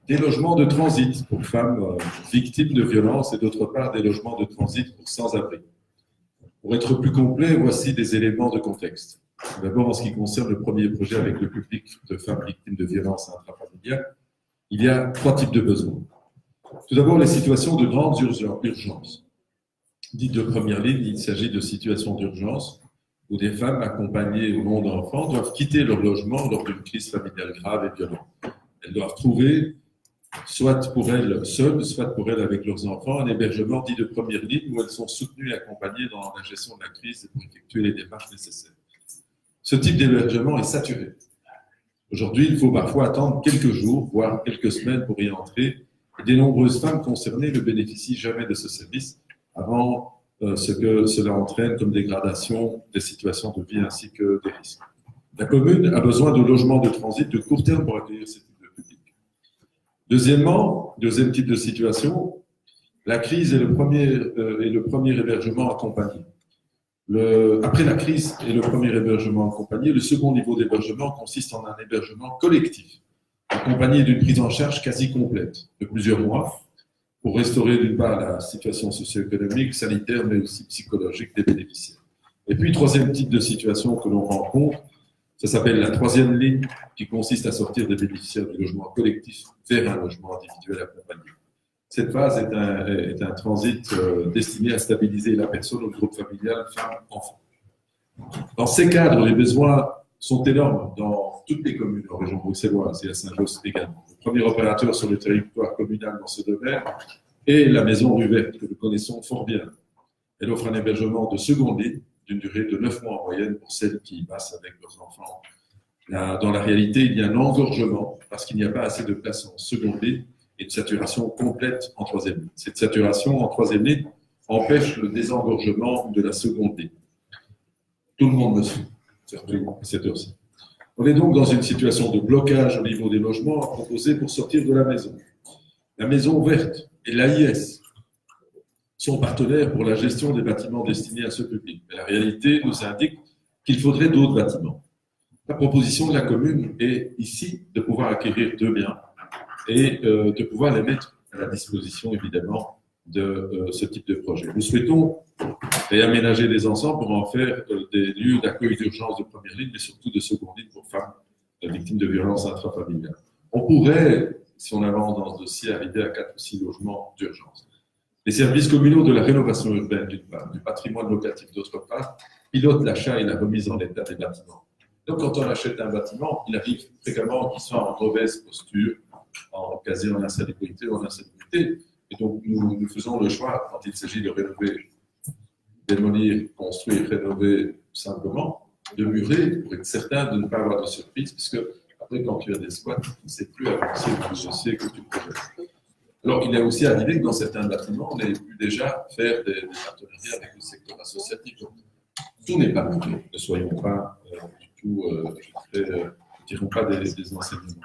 des logements de transit pour femmes victimes de violences et d'autre part, des logements de transit pour sans-abri. Pour être plus complet, voici des éléments de contexte. D'abord, en ce qui concerne le premier projet avec le public de femmes victimes de violences intrafamiliales, il y a 3 types de besoins. Tout d'abord, les situations de grande urgence. Dites de première ligne, il s'agit de situations d'urgence où des femmes accompagnées ou non d'enfants doivent quitter leur logement lors d'une crise familiale grave et violente. Elles doivent trouver, soit pour elles seules, soit pour elles avec leurs enfants, un hébergement dit de première ligne où elles sont soutenues et accompagnées dans la gestion de la crise et pour effectuer les démarches nécessaires. Ce type d'hébergement est saturé. Aujourd'hui, il faut parfois attendre quelques jours, voire quelques semaines pour y entrer. Et des nombreuses femmes concernées ne bénéficient jamais de ce service avant ce que cela entraîne comme dégradation des situations de vie ainsi que des risques. La commune a besoin de logements de transit de court terme pour accueillir ce type de public. Deuxième type de situation, la crise est le premier hébergement accompagné. Après la crise et le premier hébergement accompagné, le second niveau d'hébergement consiste en un hébergement collectif, accompagné d'une prise en charge quasi complète de plusieurs mois pour restaurer d'une part la situation socio-économique, sanitaire, mais aussi psychologique des bénéficiaires. Et puis, troisième type de situation que l'on rencontre, ça s'appelle la troisième ligne, qui consiste à sortir des bénéficiaires du logement collectif vers un logement individuel accompagné. Cette phase est un transit destiné à stabiliser la personne au groupe familial, femmes, enfants. Dans ces cadres, les besoins sont énormes dans toutes les communes en région bruxelloise et à Saint-Josse également. Le premier opérateur sur le territoire communal dans ce domaine est la Maison du Vert, que nous connaissons fort bien. Elle offre un hébergement de seconde ligne d'une durée de 9 mois en moyenne pour celles qui y passent avec leurs enfants. Dans la réalité, il y a un engorgement parce qu'il n'y a pas assez de places en seconde ligne et une saturation complète en troisième ligne. Cette saturation en troisième ligne empêche le désengorgement de la seconde ligne. Tout le monde me suit, surtout à cette heure-ci. On est donc dans une situation de blocage au niveau des logements à proposer pour sortir de la maison. La Maison Verte et l'AIS sont partenaires pour la gestion des bâtiments destinés à ce public. Mais la réalité nous indique qu'il faudrait d'autres bâtiments. La proposition de la commune est ici de pouvoir acquérir 2 biens et de pouvoir les mettre à la disposition, évidemment, de ce type de projet. Nous souhaitons et aménager les ensembles pour en faire des lieux d'accueil d'urgence de première ligne, mais surtout de seconde ligne pour femmes victimes de violences intrafamiliales. On pourrait, si on avance dans ce dossier, arriver à 4 ou 6 logements d'urgence. Les services communaux de la rénovation urbaine, d'une part, du patrimoine locatif, d'autre part, pilotent l'achat et la remise en état des bâtiments. Donc, quand on achète un bâtiment, il arrive fréquemment qu'il soit en mauvaise posture, quasi en insalubrité ou en insalubrité. Et donc, nous faisons le choix, quand il s'agit de rénover, démolir, construire, rénover simplement, de murer pour être certain de ne pas avoir de surprise, puisque après, quand tu as des squats, tu ne sais plus avancer dans le dossier que tu projettes. Alors, il est aussi arrivé que dans certains bâtiments, on ait pu déjà faire des partenariats avec le secteur associatif. Donc, tout n'est pas muté. Ne soyons pas du tout, ne tirons pas des enseignements.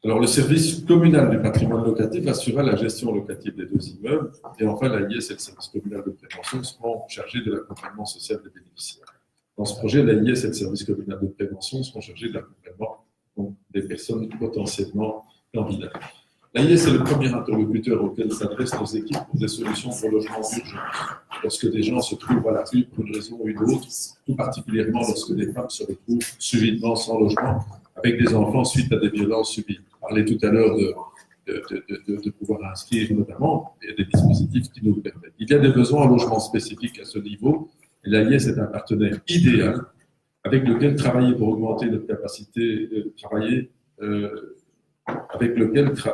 Alors, le service communal du patrimoine locatif assurera la gestion locative des 2 immeubles. Et enfin, l'AIS et le service communal de prévention seront chargés de l'accompagnement social des bénéficiaires. Dans ce projet, l'AIS et le service communal de prévention seront chargés de l'accompagnement des personnes potentiellement candidates. L'AIS est le premier interlocuteur auquel s'adressent nos équipes pour des solutions pour logement d'urgence. Lorsque des gens se trouvent à la rue pour une raison ou une autre, tout particulièrement lorsque des femmes se retrouvent subitement sans logement, avec des enfants suite à des violences subies. On parlait tout à l'heure de pouvoir inscrire notamment, et des dispositifs qui nous le permettent. Il y a des besoins en logement spécifiques à ce niveau, et l'AIS est un partenaire idéal avec lequel travailler pour augmenter notre capacité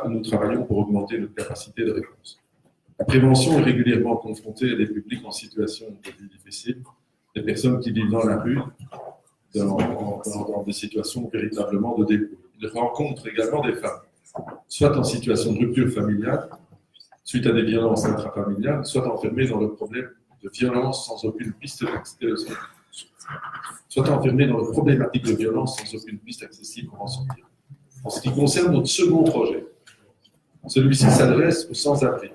nous travaillons pour augmenter notre capacité de réponse. La prévention est régulièrement confrontée à des publics en situation de vie difficile, des personnes qui vivent dans la rue, dans des situations véritablement de dépôt. Ils rencontrent également des femmes, soit en situation de rupture familiale, suite à des violences intrafamiliales, soit enfermées dans le problème de violence sans aucune piste soit enfermées dans le problématique de violence sans aucune piste accessible pour en sortir. En ce qui concerne notre second projet, celui-ci s'adresse aux sans-abri,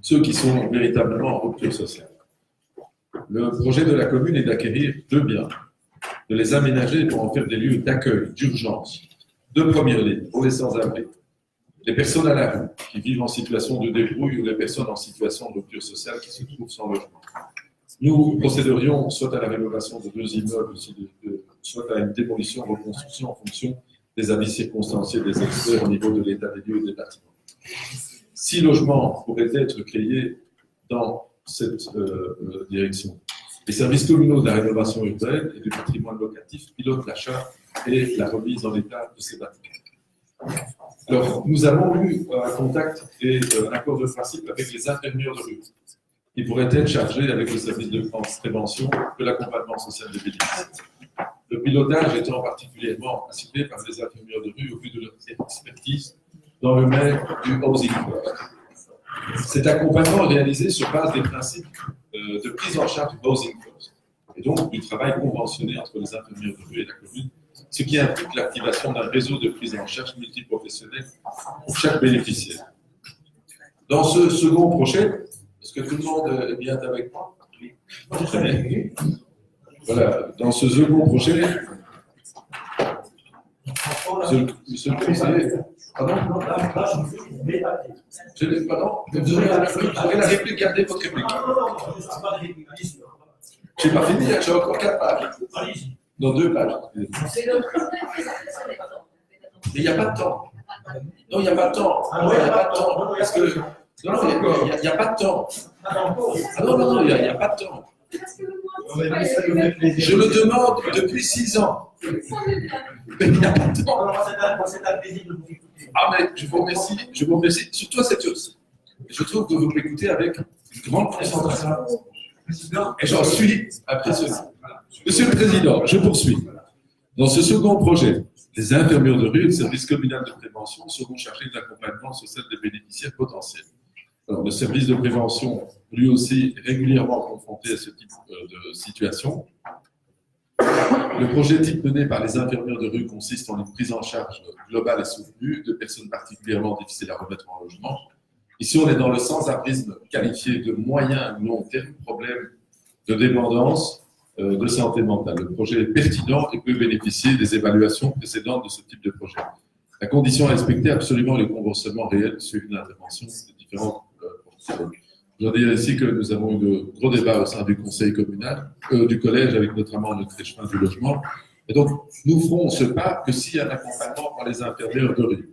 ceux qui sont véritablement en rupture sociale. Le projet de la commune est d'acquérir 2 biens, de les aménager pour en faire des lieux d'accueil, d'urgence, de première ligne pour les sans-abri, les personnes à la rue qui vivent en situation de débrouille ou les personnes en situation de rupture sociale qui se trouvent sans logement. Nous procéderions soit à la rénovation de 2 immeubles, soit à une démolition, reconstruction en fonction des avis circonstanciés des experts au niveau de l'état des lieux et des bâtiments. 6 logements pourraient être créés dans cette direction. Les services communaux de la rénovation urbaine et du patrimoine locatif pilotent l'achat et la remise en état de ces bâtiments. Alors, nous avons eu un contact et un accord de principe avec les infirmières de rue, qui pourraient être chargés avec le service de prévention de l'accompagnement social des bénéficiaires. Le pilotage étant particulièrement assuré par les infirmières de rue au vu de leur expertise dans le domaine du housing first. Cet accompagnement est réalisé sur base des principes de prise en charge du housing first et donc du travail conventionné entre les infirmières de rue et la commune, ce qui implique l'activation d'un réseau de prise en charge multiprofessionnel pour chaque bénéficiaire. Dans ce second projet, est-ce que tout le monde est bien avec moi? Oui. Très bien. Voilà, dans ce second projet, monsieur le conseiller, pardon? Vous aurez la réplique, gardez votre réplique. Je n'ai pas fini, j'ai encore 4 pages. Dans 2 pages. Mais il n'y a pas de temps. Non, il n'y a pas de temps. Non, il n'y a pas de temps. Parce que. Non, il n'y a pas de temps. Ah non, il n'y a pas de temps. Je le demande depuis 6 ans. Mais il n'y a pas de temps. Ah, mais je vous remercie. Surtout à cette chose. Je trouve que vous m'écoutez avec une grande concentration. Et j'en suis après ceci. Monsieur le Président, je poursuis. Dans ce second projet, les infirmières de rue et le service communal de prévention seront chargés de l'accompagnement social des bénéficiaires potentiels. Alors, le service de prévention, lui aussi, est régulièrement confronté à ce type de situation. Le projet type mené par les infirmières de rue consiste en une prise en charge globale et soutenue de personnes particulièrement difficiles à remettre en logement. Ici, on est dans le sans-abrisme qualifié de moyen ou long terme, problème de dépendance, de santé mentale. Le projet est pertinent et peut bénéficier des évaluations précédentes de ce type de projet. La condition à respecter absolument les conventionnements réels suivant l'intervention des différents professionnels. Je dois dire ici que nous avons eu de gros débats au sein du conseil communal, du collège, avec notamment notre échevin du logement. Et donc, nous ferons ce pas que s'il y a un accompagnement par les infirmières de rue.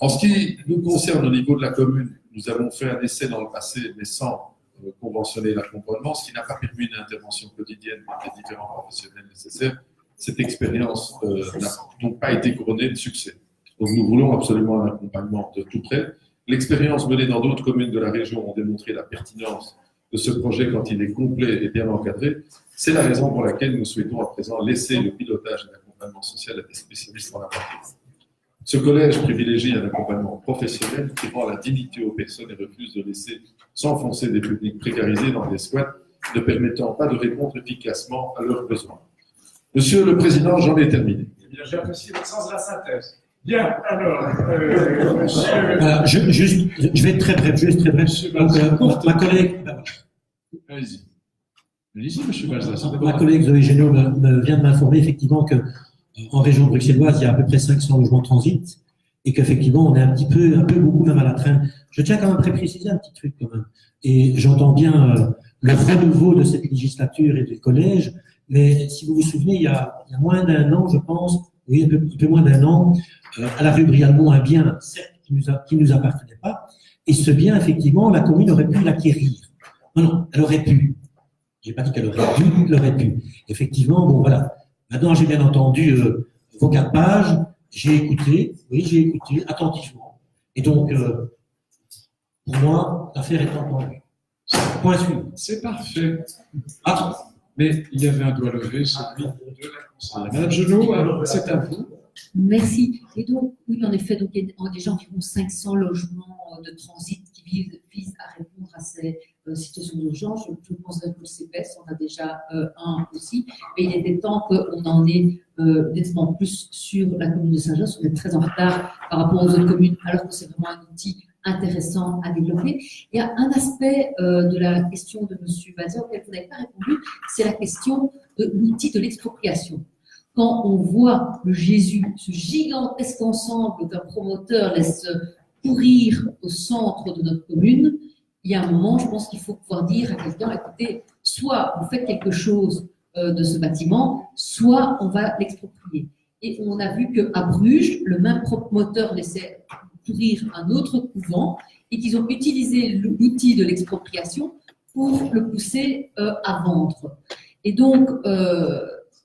En ce qui nous concerne au niveau de la commune, nous avons fait un essai dans le passé, mais sans conventionner l'accompagnement, ce qui n'a pas permis une intervention quotidienne des différents professionnels nécessaires. Cette expérience n'a donc pas été couronnée de succès. Donc, nous voulons absolument un accompagnement de tout près. L'expérience menée dans d'autres communes de la région ont démontré la pertinence de ce projet quand il est complet et bien encadré. C'est la raison pour laquelle nous souhaitons à présent laisser le pilotage de l'accompagnement social à des spécialistes en la matière. Ce collège privilégie un accompagnement professionnel qui rend la dignité aux personnes et refuse de laisser s'enfoncer des publics précarisés dans des squats ne permettant pas de répondre efficacement à leurs besoins. Monsieur le Président, j'en ai terminé. Eh bien, j'apprécie votre sens de la synthèse. Bien, alors, monsieur... Voilà, je vais être très bref, Donc, ma collègue... Allez-y. Allez-y, monsieur Balzas. Ma collègue Zoé Génaud vient de m'informer effectivement que en région bruxelloise, il y a à peu près 500 logements transit et qu'effectivement, on est un peu beaucoup même à la traîne. Je tiens quand même à préciser un petit truc quand même. Et j'entends bien le renouveau de cette législature et du collège, mais si vous vous souvenez, il y a moins d'un an, je pense, oui, un peu moins d'un an, à la rue Brialmont, un bien, certes, qui nous appartenait pas, et ce bien, effectivement, la commune aurait pu l'acquérir. Non, elle aurait pu. J'ai pas dit qu'elle aurait pu, elle aurait pu. Effectivement, bon, voilà. Maintenant, j'ai bien entendu vos 4 pages, j'ai écouté attentivement. Et donc, pour moi, l'affaire est entendue. Point suivant. C'est parfait. Ah, mais il y avait un doigt levé, celui de la conseillère. Madame Genot, alors c'est à vous. Merci. Et donc, oui, en effet, donc, il y a déjà environ 500 logements de transit qui visent à répondre à ces situations d'urgence. Je penserais que le CPS en a déjà un aussi. Mais il était temps qu'on en ait nettement plus sur la commune de Saint-Jean. On est très en retard par rapport aux autres communes, alors que c'est vraiment un outil intéressant à développer. Il y a un aspect de la question de M. Balzas auquel vous n'avez pas répondu, c'est la question de l'outil de l'expropriation. Quand on voit le Jésus, ce gigantesque ensemble qu'un promoteur laisse pourrir au centre de notre commune, il y a un moment, je pense qu'il faut pouvoir dire à quelqu'un, écoutez, soit vous faites quelque chose de ce bâtiment, soit on va l'exproprier. Et on a vu qu'à Bruges, le même promoteur laissait pourrir un autre couvent et qu'ils ont utilisé l'outil de l'expropriation pour le pousser à vendre. Et donc,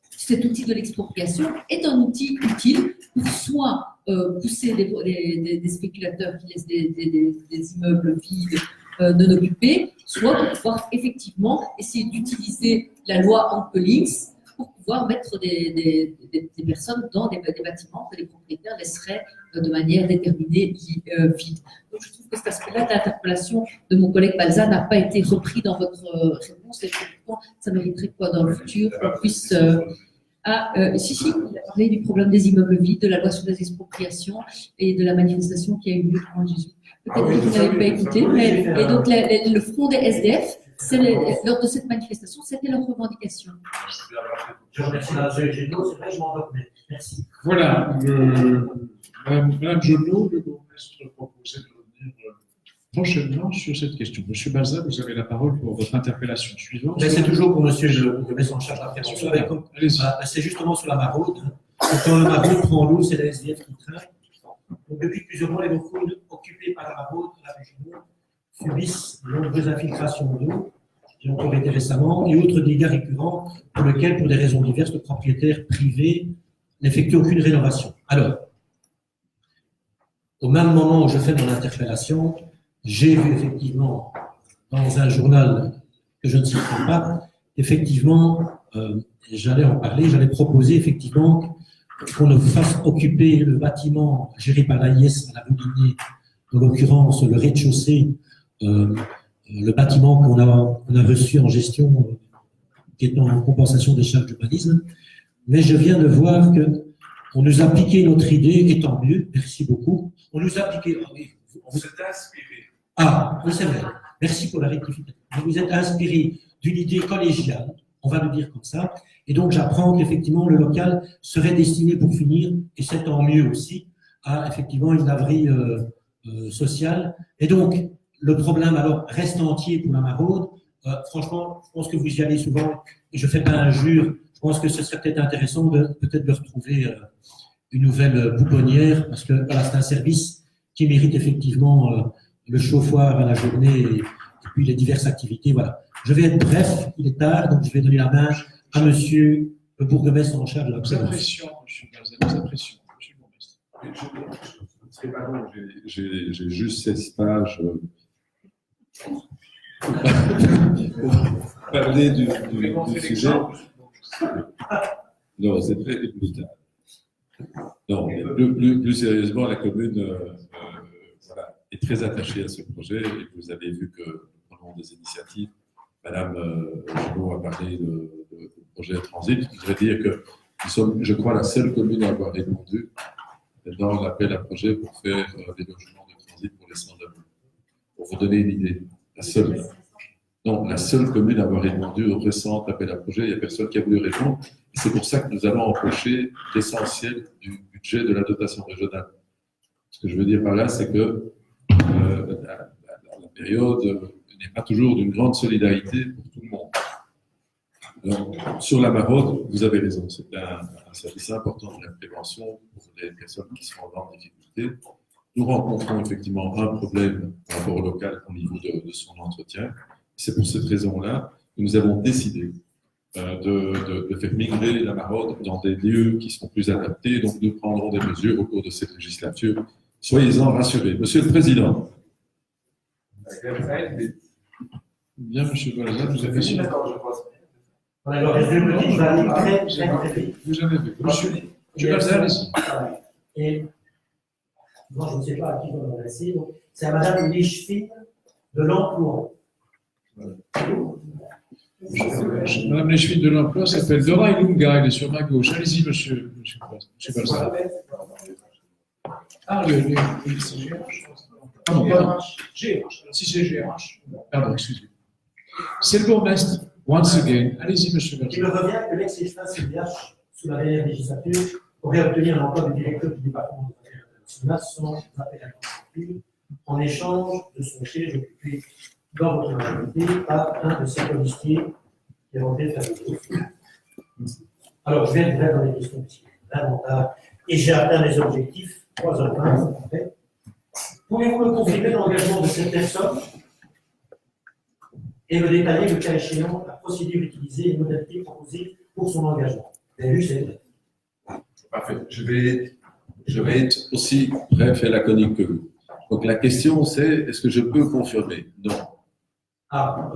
cet outil de l'expropriation est un outil utile pour soit pousser des spéculateurs qui laissent des immeubles vides non occupés, soit pour pouvoir effectivement essayer d'utiliser la loi Ankelings pour pouvoir mettre des personnes dans des bâtiments que les propriétaires laisseraient de manière déterminée vides. Donc je trouve que cet aspect-là de l'interpellation de mon collègue Balzas n'a pas été repris dans votre réponse et pourtant ça mériterait quoi dans le futur qu'on puisse... si, il a parlé du problème des immeubles vides, de la loi sur les expropriations et de la manifestation qui a eu lieu devant Jésus. Peut-être que vous n'avez pas écouté, mais et donc le front des SDF, lors de cette manifestation, c'était leur revendication. Je remercie la Zoé Génaud, c'est vrai, je m'en mais merci. Voilà, Madame Genot, le bourgmestre proposait de revenir prochainement sur cette question. Monsieur Balzas, vous avez la parole pour votre interpellation suivante. Mais c'est toujours pour monsieur le bourgmestre en charge de la prévention. C'est justement sur la maraude. Quand la maraude prend l'eau, c'est la SDF qui trinque. Donc, depuis plusieurs mois, les locaux occupés par la maraude de la région subissent de nombreuses infiltrations d'eau, qui ont encore été récemment, et autres dégâts récurrents pour lesquels, pour des raisons diverses, le propriétaire privé n'effectue aucune rénovation. Alors, au même moment où je fais mon interpellation, j'ai vu effectivement dans un journal que je ne citerai pas, effectivement, j'allais en parler, j'allais proposer effectivement qu'on ne fasse occuper le bâtiment géré par l'AIS à la rue Ligné, en l'occurrence le rez-de-chaussée, le bâtiment qu'on a reçu en gestion, qui est en compensation des charges d'urbanisme. Mais je viens de voir qu'on nous a piqué notre idée, et tant mieux, merci beaucoup. On nous a piqué. On s'est inspiré. Ah, oui, c'est vrai. Merci pour la rectification. Vous vous êtes inspiré d'une idée collégiale, on va le dire comme ça, et donc j'apprends qu'effectivement le local serait destiné pour finir, et c'est tant mieux aussi, à effectivement une laverie sociale. Et donc, le problème alors reste entier pour la maraude. Franchement, je pense que vous y allez souvent et je ne fais pas injure. Je pense que ce serait peut-être intéressant de peut-être de retrouver une nouvelle pouponnière parce que voilà, c'est un service qui mérite effectivement le chauffoir à la journée et puis les diverses activités. Voilà. Je vais être bref, il est tard, donc je vais donner la main à monsieur le bourgmestre en charge de la Nous apprécions, M. Balzan, nous apprécions, M. le bourgmestre. C'est pas long, j'ai juste 16 pages pour parler du sujet. Non, c'est très épouvantable. Non, mais plus sérieusement, la commune voilà, est très attachée à ce projet et vous avez vu que nous prenons des initiatives. Madame Giraud a parlé de projet transit. Je voudrais dire que nous sommes, je crois, la seule commune à avoir répondu dans l'appel à projet pour faire des logements de transit pour les sans-abri. Pour vous donner une idée, la seule commune à avoir répondu au récent appel à projet, il n'y a personne qui a voulu répondre. Et c'est pour ça que nous allons empocher l'essentiel du budget de la dotation régionale. Ce que je veux dire par là, c'est que la période n'est pas toujours d'une grande solidarité pour tout le monde. Donc, sur la maraude, vous avez raison, c'est un service important de la prévention pour les personnes qui sont en difficulté. Nous rencontrons effectivement un problème par rapport au local au niveau de son entretien. C'est pour cette raison-là que nous avons décidé de faire migrer la maraude dans des lieux qui sont plus adaptés. Donc, nous prendrons des mesures au cours de cette législature. Soyez-en rassurés. Monsieur le Président. Bien, M. Balzan, vous avez su. Alors, je me dis, je vais aller très vite. Vous avez vu. Monsieur Balzan, allez-y. Et moi, je ne sais pas à qui je vais m'adresser. C'est à Madame Lichfine de l'Emploi. Madame Lichfine de l'Emploi s'appelle Dora Ilunga, elle est sur ma gauche. Allez-y, monsieur Balzan. Ah, oui, c'est GRH. Pardon. GRH. Si c'est GRH. Pardon, excusez-moi. C'est le bourgmestre. Once again. Allez-y, monsieur Il me Balzan. revient que l'ex-espace CDH, sous la dernière législature, aurait obtenu un emploi de directeur du département des affaires internationales sans appel à candidature, en échange de son siège occupé dans votre majorité par un de ses policiers qui est rentré faire le tour. Alors, je vais être bref dans les questions qui sont l'inventaire et j'ai atteint les objectifs 3h15 en fait. Pouvez-vous me confirmer l'engagement de cette personne et me détailler le cas échéant, la procédure utilisée et les modalités proposées pour son engagement? Vous avez vu, c'est vrai. Parfait. Je vais être aussi bref et laconique que vous. Donc la question c'est, est-ce que je peux confirmer? Non. Ah,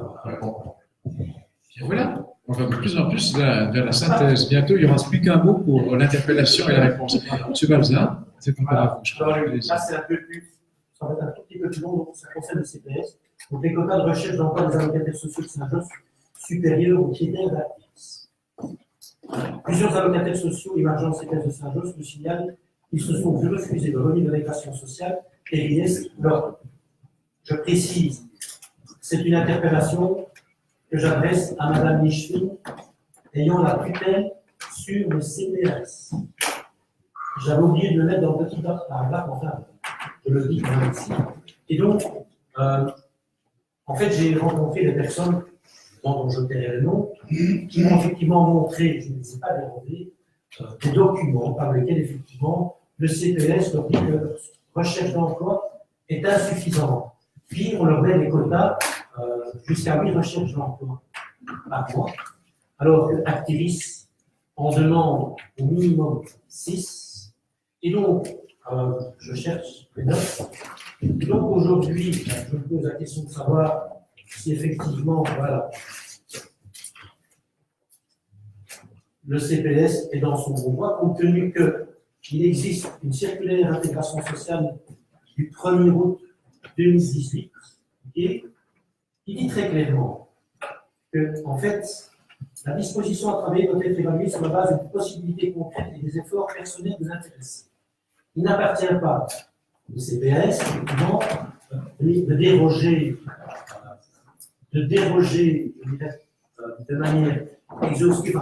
Et voilà. On va de plus en plus vers la synthèse. Bientôt, il n'y aura plus qu'un mot pour l'interpellation et la réponse. Monsieur Balzan, c'est encore à vous. alors, là, c'est un peu plus, ça va être un tout petit peu plus long, donc ça concerne le CPS. Donc, les quotas de recherche d'emploi des allocataires sociaux de Saint-Just supérieurs aux critères d'APIX. Plusieurs allocataires sociaux émergents CPS de Saint-Just nous signalent qu'ils se sont vus refuser le remis de régression sociale et l'IS leur. Je précise, c'est une interpellation que j'adresse à Madame Lichfine ayant la tutelle sur le CPS. J'avais oublié de le mettre dans le petit paragraphe, enfin, je le dis quand même ici. Et donc, en fait, j'ai rencontré des personnes dont je tairai le nom, qui m'ont effectivement montré, je ne les ai pas dérobés, des documents par lesquels effectivement le CPS leur dit que leur recherche d'emploi est insuffisante. Puis on leur met des quotas jusqu'à 8 recherches d'emploi par mois, alors que Activis en demande au minimum 6. Et donc, je cherche les notes. Et donc aujourd'hui, je me pose la question de savoir si effectivement, voilà, le CPS est dans son bon droit, compte tenu qu'il existe une circulaire d'intégration sociale du 1er août 2018 et qui dit très clairement que, en fait, la disposition à travailler doit être évaluée sur la base d'une possibilité concrète et des efforts personnels de l'intéressé. Il n'appartient pas au CPS, effectivement, de déroger, je dirais, de manière exhaustive,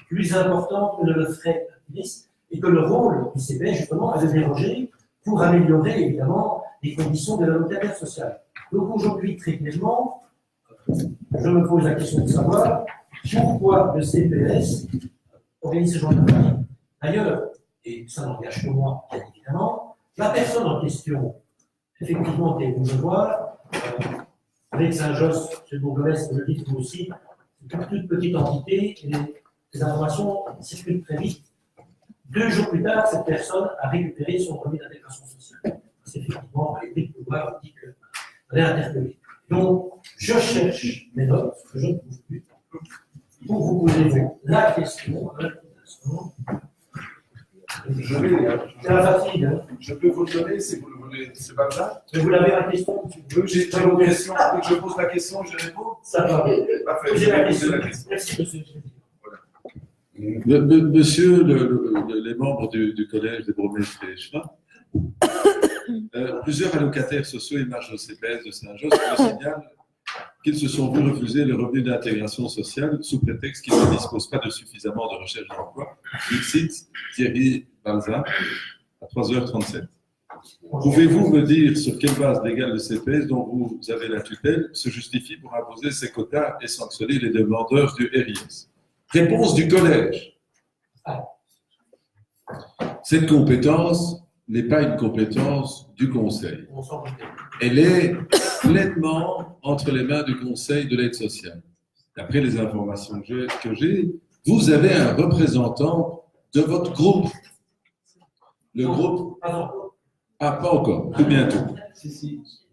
plus importante que ne le ferait l'APIX, et que le rôle du CPS, justement, est de déroger pour améliorer, évidemment, des conditions de l'allocataire social. Donc aujourd'hui, très clairement, je me pose la question de savoir pourquoi le CPS organise ce genre de travail. D'ailleurs, et ça n'engage que moi, bien évidemment, la personne en question, effectivement, est venue me voir, avec Saint-Josse, chez Bourgmestre, vous le dites vous aussi, c'est une toute petite entité, et les informations circulent très vite. 2 jours plus tard, cette personne a récupéré son permis d'intégration sociale. C'est effectivement, les briques de pouvoir dit que réinterpeller. Donc, je cherche mes notes, que je ne trouve plus, pour vous poser la question. C'est la fatigue. Hein. Je peux vous le donner si vous le voulez. C'est pas ça. Mais vous l'avez la question. J'ai une question. Dès que je pose la question, je réponds. Ça va. Parfait. Posez Je la vais poser question. la question. Merci, monsieur. Monsieur, les membres du collège des bourgmestres et Schwab, plusieurs allocataires sociaux et marges de CPS de Saint-Josse me signalent qu'ils se sont vus refuser le revenu d'intégration sociale sous prétexte qu'ils ne disposent pas de suffisamment de recherche d'emploi. Cite Thierry Balza à 3h37. Pouvez-vous me dire sur quelle base légale le CPS dont vous avez la tutelle se justifie pour imposer ces quotas et sanctionner les demandeurs du RIS? Réponse du collège. Cette compétence n'est pas une compétence du conseil. On s'en doute. Elle est pleinement entre les mains du conseil de l'aide sociale. D'après les informations que j'ai, vous avez un représentant de votre groupe. Le groupe. Pas encore. Ah, pas encore, tout bientôt.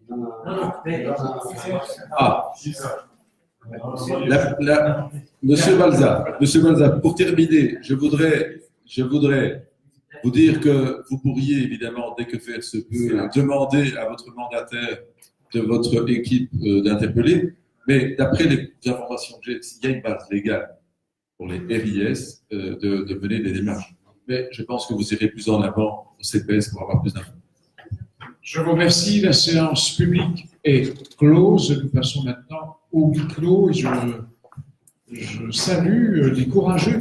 Non, non, mais. Ah. Monsieur Balza, pour terminer, je voudrais vous dire que vous pourriez évidemment, dès que faire se peut, demander à votre mandataire de votre équipe d'interpeller, mais d'après les informations que j'ai, il y a une base légale pour les RIS de mener des démarches. Mais je pense que vous irez plus en avant au CPS pour avoir plus d'infos. Je vous remercie. La séance publique est close. Nous passons maintenant au huis clos. Je salue les courageux